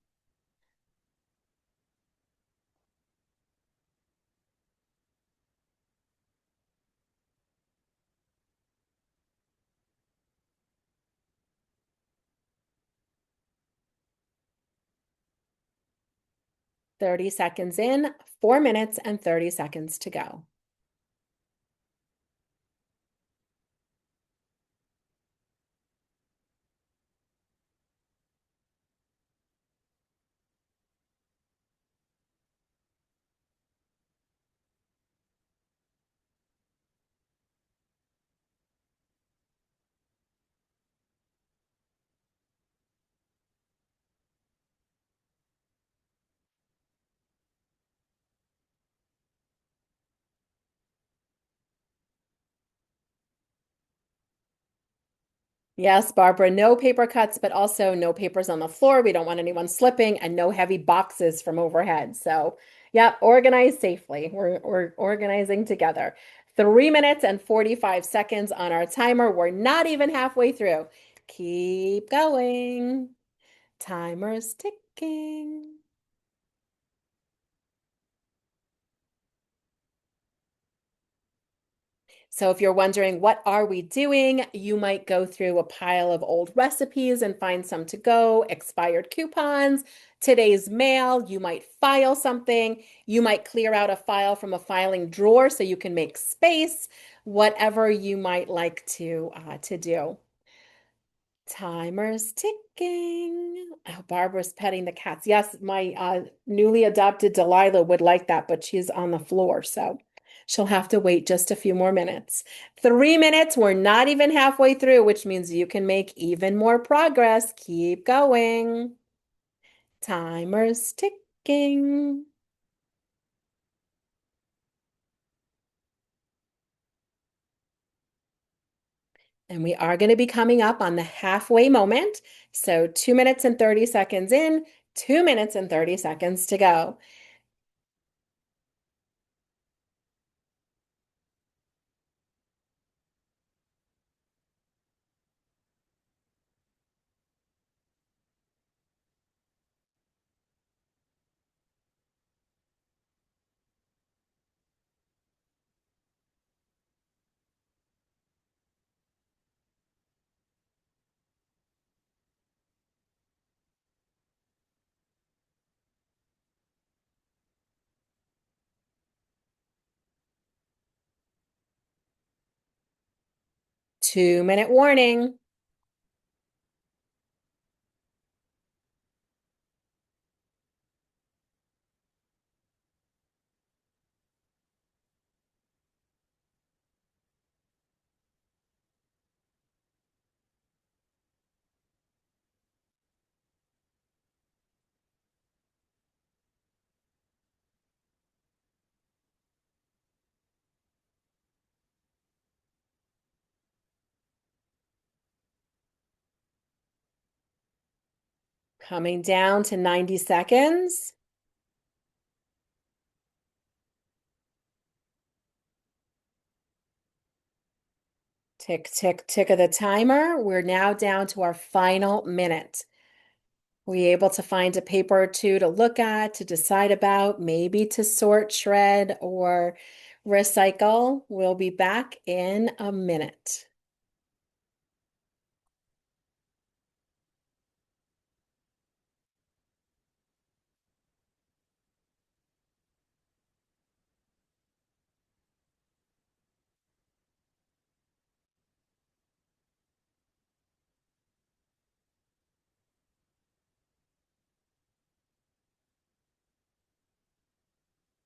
30 seconds in, 4 minutes and 30 seconds to go. Yes, Barbara, no paper cuts, but also no papers on the floor. We don't want anyone slipping and no heavy boxes from overhead. So, yeah, organize safely. We're organizing together. 3 minutes and 45 seconds on our timer. We're not even halfway through. Keep going. Timer's ticking. So if you're wondering, what are we doing? You might go through a pile of old recipes and find some to go, expired coupons, today's mail. You might file something. You might clear out a file from a filing drawer so you can make space, whatever you might like to do. Timer's ticking. Oh, Barbara's petting the cats. Yes, my newly adopted Delilah would like that, but she's on the floor, so she'll have to wait just a few more minutes. 3 minutes, we're not even halfway through, which means you can make even more progress. Keep going. Timer's ticking. And we are going to be coming up on the halfway moment. So 2 minutes and 30 seconds in, 2 minutes and 30 seconds to go. Two-minute warning. Coming down to 90 seconds. Tick, tick, tick of the timer. We're now down to our final minute. Were you able to find a paper or two to look at, to decide about, maybe to sort, shred, or recycle? We'll be back in a minute.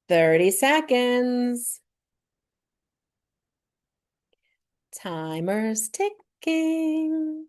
30 seconds. Timer's ticking.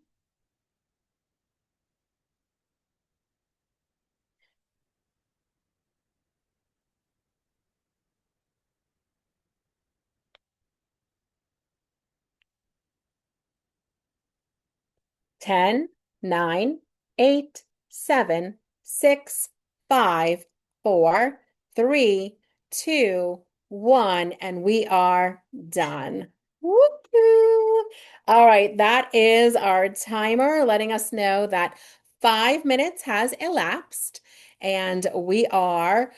10, 9, 8, 7, 6, 5, 4, 3, 2, 1, and we are done. Whoop-hoo. All right, that is our timer letting us know that 5 minutes has elapsed and we are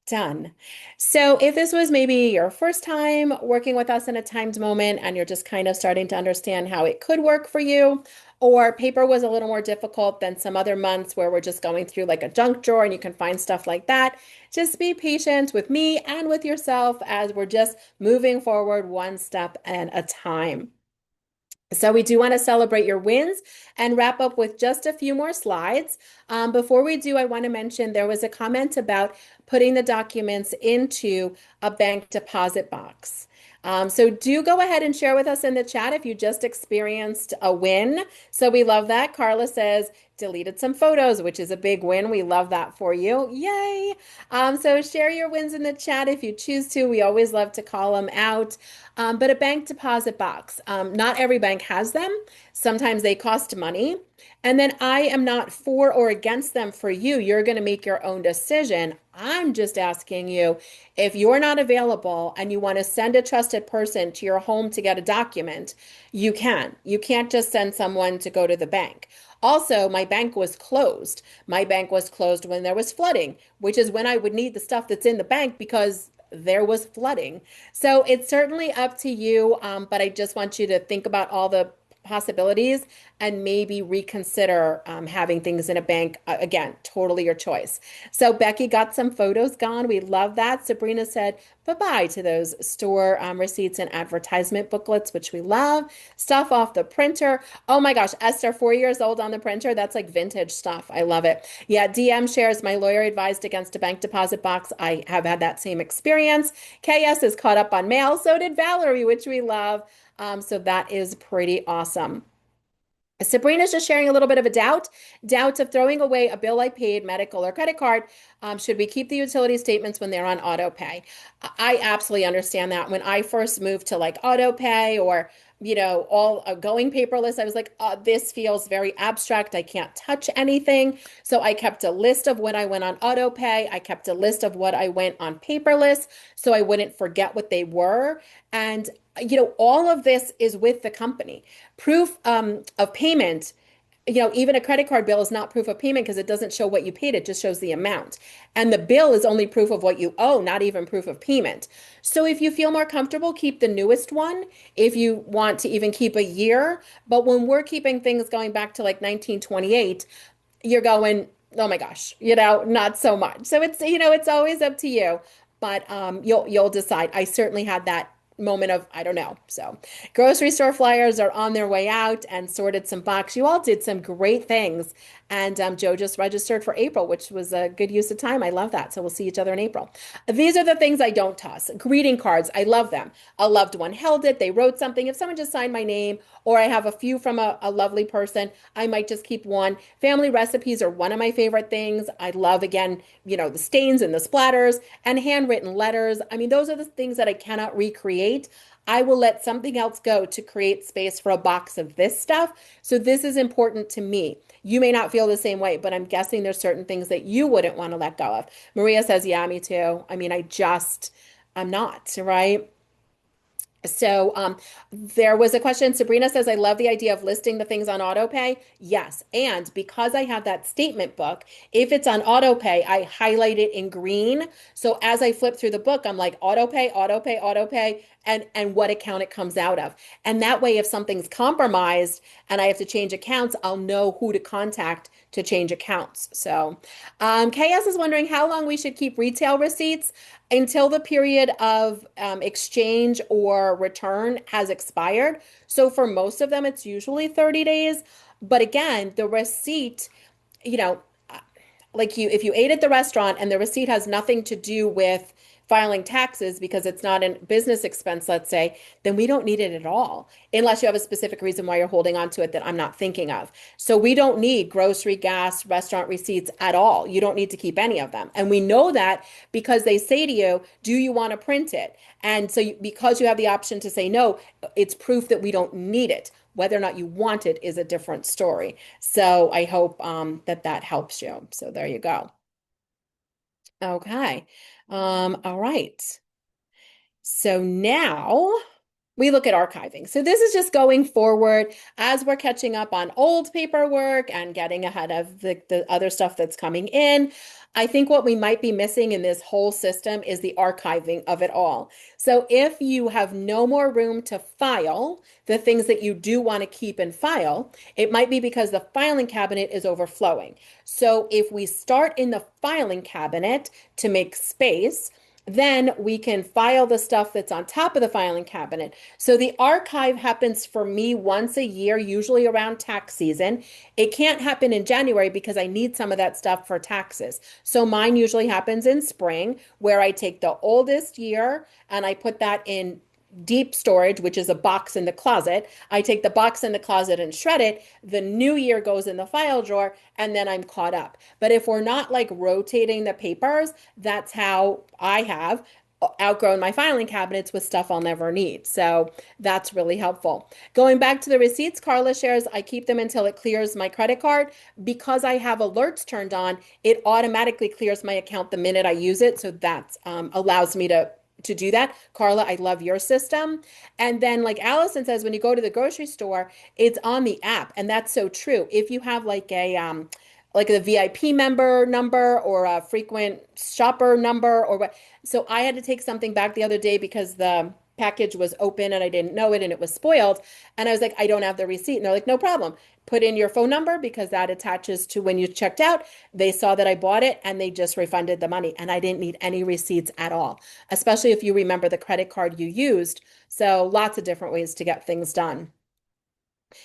done. So if this was maybe your first time working with us in a timed moment and you're just kind of starting to understand how it could work for you, or paper was a little more difficult than some other months where we're just going through like a junk drawer and you can find stuff like that, just be patient with me and with yourself as we're just moving forward one step at a time. So we do want to celebrate your wins and wrap up with just a few more slides. Before we do, I want to mention there was a comment about putting the documents into a bank deposit box. So do go ahead and share with us in the chat if you just experienced a win. So we love that. Carla says, deleted some photos, which is a big win. We love that for you. Yay. So share your wins in the chat if you choose to. We always love to call them out. But a bank deposit box, not every bank has them. Sometimes they cost money. And then I am not for or against them for you. You're going to make your own decision. I'm just asking you if you're not available and you want to send a trusted person to your home to get a document, you can. You can't just send someone to go to the bank. Also, my bank was closed. My bank was closed when there was flooding, which is when I would need the stuff that's in the bank because there was flooding. So it's certainly up to you, but I just want you to think about all the possibilities and maybe reconsider having things in a bank. Again, totally your choice. So Becky got some photos gone. We love that. Sabrina said bye-bye to those store receipts and advertisement booklets, which we love. Stuff off the printer. Oh my gosh, Esther, 4 years old on the printer. That's like vintage stuff. I love it. Yeah, DM shares, my lawyer advised against a bank deposit box. I have had that same experience. KS is caught up on mail. So did Valerie, which we love. So that is pretty awesome. Sabrina's just sharing a little bit of a doubts of throwing away a bill I paid, medical or credit card. Should we keep the utility statements when they're on auto pay? I absolutely understand that. When I first moved to like auto pay or, all going paperless, I was like, this feels very abstract. I can't touch anything. So I kept a list of what I went on auto pay. I kept a list of what I went on paperless so I wouldn't forget what they were. And all of this is with the company. Proof of payment, even a credit card bill is not proof of payment because it doesn't show what you paid, it just shows the amount. And the bill is only proof of what you owe, not even proof of payment. So if you feel more comfortable, keep the newest one. If you want to even keep a year, but when we're keeping things going back to like 1928, you're going, oh my gosh, not so much. So it's always up to you, but you'll decide. I certainly had that moment of I don't know. So grocery store flyers are on their way out and sorted some box. You all did some great things. And Joe just registered for April, which was a good use of time. I love that. So we'll see each other in April. These are the things I don't toss. Greeting cards. I love them. A loved one held it. They wrote something. If someone just signed my name or I have a few from a lovely person, I might just keep one. Family recipes are one of my favorite things. I love, again, the stains and the splatters and handwritten letters. I mean, those are the things that I cannot recreate. I will let something else go to create space for a box of this stuff. So this is important to me. You may not feel the same way, but I'm guessing there's certain things that you wouldn't want to let go of. Maria says, yeah, me too. I mean, I'm not, right? So there was a question. Sabrina says, I love the idea of listing the things on auto pay. Yes. And because I have that statement book, if it's on auto pay, I highlight it in green. So as I flip through the book, I'm like auto pay, auto pay, auto pay, and what account it comes out of. And that way, if something's compromised and I have to change accounts, I'll know who to contact to change accounts. So KS is wondering how long we should keep retail receipts until the period of exchange or return has expired. So for most of them, it's usually 30 days. But again, the receipt, you know, like if you ate at the restaurant and the receipt has nothing to do with filing taxes because it's not a business expense, let's say, then we don't need it at all, unless you have a specific reason why you're holding on to it that I'm not thinking of. So we don't need grocery, gas, restaurant receipts at all. You don't need to keep any of them. And we know that because they say to you, do you want to print it? And so because you have the option to say no, it's proof that we don't need it. Whether or not you want it is a different story. So I hope that helps you. So there you go. Okay. All right. So now we look at archiving. So this is just going forward as we're catching up on old paperwork and getting ahead of the other stuff that's coming in. I think what we might be missing in this whole system is the archiving of it all. So if you have no more room to file the things that you do want to keep and file, it might be because the filing cabinet is overflowing. So if we start in the filing cabinet to make space, then we can file the stuff that's on top of the filing cabinet. So the archive happens for me once a year, usually around tax season. It can't happen in January because I need some of that stuff for taxes. So mine usually happens in spring, where I take the oldest year and I put that in deep storage, which is a box in the closet. I take the box in the closet and shred it. The new year goes in the file drawer, and then I'm caught up. But if we're not like rotating the papers, that's how I have outgrown my filing cabinets with stuff I'll never need. So that's really helpful. Going back to the receipts, Carla shares, I keep them until it clears my credit card. Because I have alerts turned on, it automatically clears my account the minute I use it. So that allows me to do that. Carla, I love your system. And then like Allison says, when you go to the grocery store, it's on the app. And that's so true. If you have like like a VIP member number or a frequent shopper number or what. So I had to take something back the other day because the package was open and I didn't know it and it was spoiled. And I was like, I don't have the receipt. And they're like, no problem. Put in your phone number because that attaches to when you checked out. They saw that I bought it and they just refunded the money. And I didn't need any receipts at all, especially if you remember the credit card you used. So lots of different ways to get things done.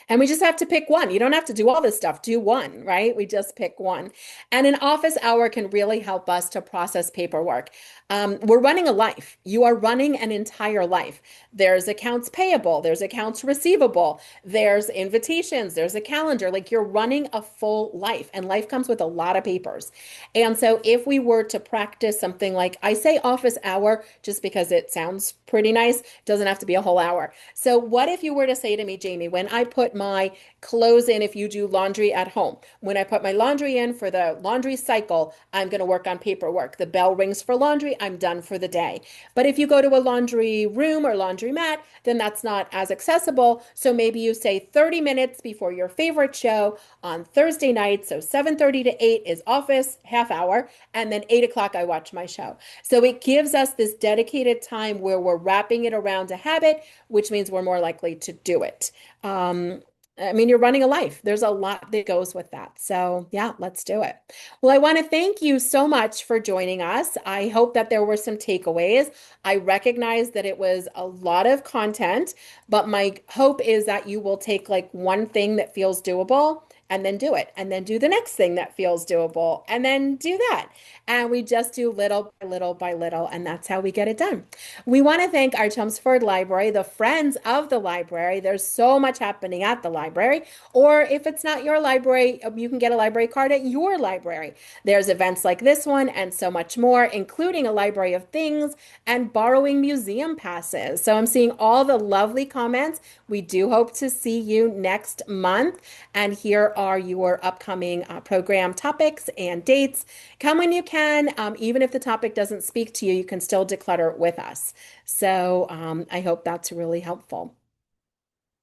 And we just have to pick one. You don't have to do all this stuff. Do one, right? We just pick one. And an office hour can really help us to process paperwork. We're running a life. You are running an entire life. There's accounts payable, there's accounts receivable, there's invitations, there's a calendar. Like you're running a full life, and life comes with a lot of papers. And so if we were to practice something like I say office hour, just because it sounds pretty nice, doesn't have to be a whole hour. So what if you were to say to me, Jamie, when I put my clothes in, if you do laundry at home, when I put my laundry in for the laundry cycle, I'm going to work on paperwork. The bell rings for laundry, I'm done for the day. But if you go to a laundry room or laundry mat, then that's not as accessible. So maybe you say 30 minutes before your favorite show on Thursday night. So 7:30 to 8 is office, half hour, and then 8 o'clock I watch my show. So it gives us this dedicated time where we're wrapping it around a habit, which means we're more likely to do it. Um, I mean, you're running a life. There's a lot that goes with that. So, yeah, let's do it. Well, I want to thank you so much for joining us. I hope that there were some takeaways. I recognize that it was a lot of content, but my hope is that you will take like one thing that feels doable and then do it, and then do the next thing that feels doable, and then do that. And we just do little by little by little, and that's how we get it done. We want to thank our Chelmsford Library, the friends of the library. There's so much happening at the library. Or if it's not your library, you can get a library card at your library. There's events like this one and so much more, including a library of things and borrowing museum passes. So I'm seeing all the lovely comments. We do hope to see you next month. And here are your upcoming program topics and dates. Come when you can. Even if the topic doesn't speak to you, you can still declutter with us. So I hope that's really helpful.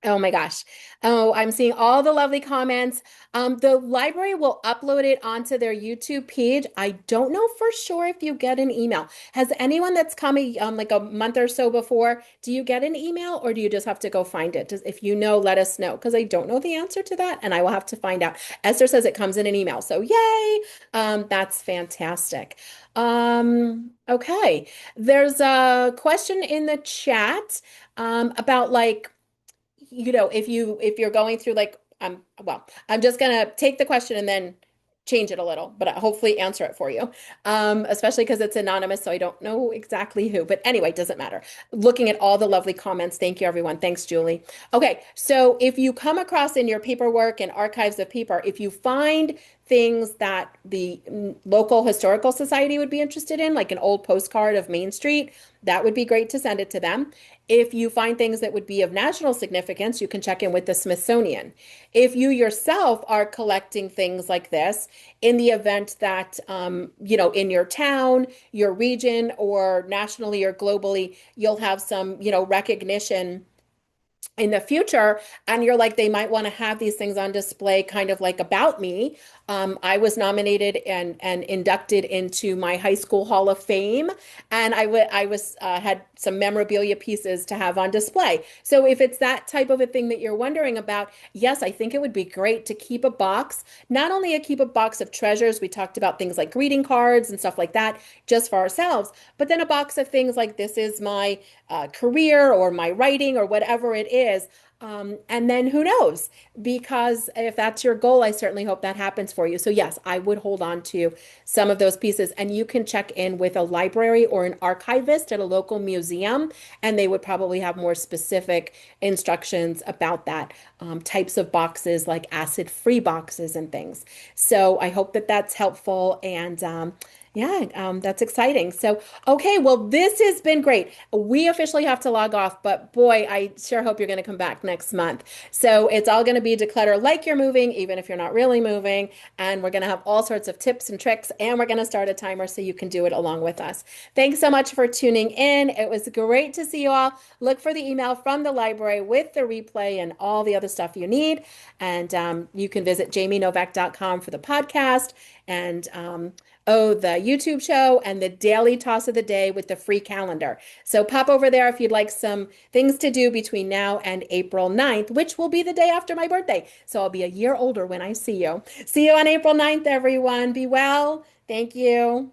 Oh my gosh. Oh, I'm seeing all the lovely comments. The library will upload it onto their YouTube page. I don't know for sure if you get an email. Has anyone that's coming like a month or so before, do you get an email or do you just have to go find it? If you know, let us know because I don't know the answer to that and I will have to find out. Esther says it comes in an email. So yay. That's fantastic. Okay. There's a question in the chat about like if you're going through like I'm just gonna take the question and then change it a little, but hopefully answer it for you. Especially because it's anonymous, so I don't know exactly who. But anyway, it doesn't matter. Looking at all the lovely comments. Thank you, everyone. Thanks, Julie. Okay, so if you come across in your paperwork and archives of paper, if you find things that the local historical society would be interested in, like an old postcard of Main Street, that would be great to send it to them. If you find things that would be of national significance, you can check in with the Smithsonian. If you yourself are collecting things like this, in the event that, in your town, your region, or nationally or globally, you'll have some, recognition in the future and you're like they might want to have these things on display kind of like about me. I was nominated and inducted into my high school hall of fame and I was had some memorabilia pieces to have on display. So if it's that type of a thing that you're wondering about, yes, I think it would be great to keep a box, not only keep a box of treasures. We talked about things like greeting cards and stuff like that just for ourselves, but then a box of things like this is my career or my writing or whatever it is. And then who knows? Because if that's your goal, I certainly hope that happens for you. So yes, I would hold on to some of those pieces and you can check in with a library or an archivist at a local museum and they would probably have more specific instructions about that, types of boxes like acid-free boxes and things. So I hope that that's helpful and Yeah, that's exciting. So, okay, well, this has been great. We officially have to log off, but boy, I sure hope you're going to come back next month. So, it's all going to be declutter like you're moving, even if you're not really moving. And we're going to have all sorts of tips and tricks, and we're going to start a timer so you can do it along with us. Thanks so much for tuning in. It was great to see you all. Look for the email from the library with the replay and all the other stuff you need. And you can visit jamienovak.com for the podcast and the YouTube show and the daily toss of the day with the free calendar. So pop over there if you'd like some things to do between now and April 9th, which will be the day after my birthday. So I'll be a year older when I see you. See you on April 9th, everyone. Be well. Thank you.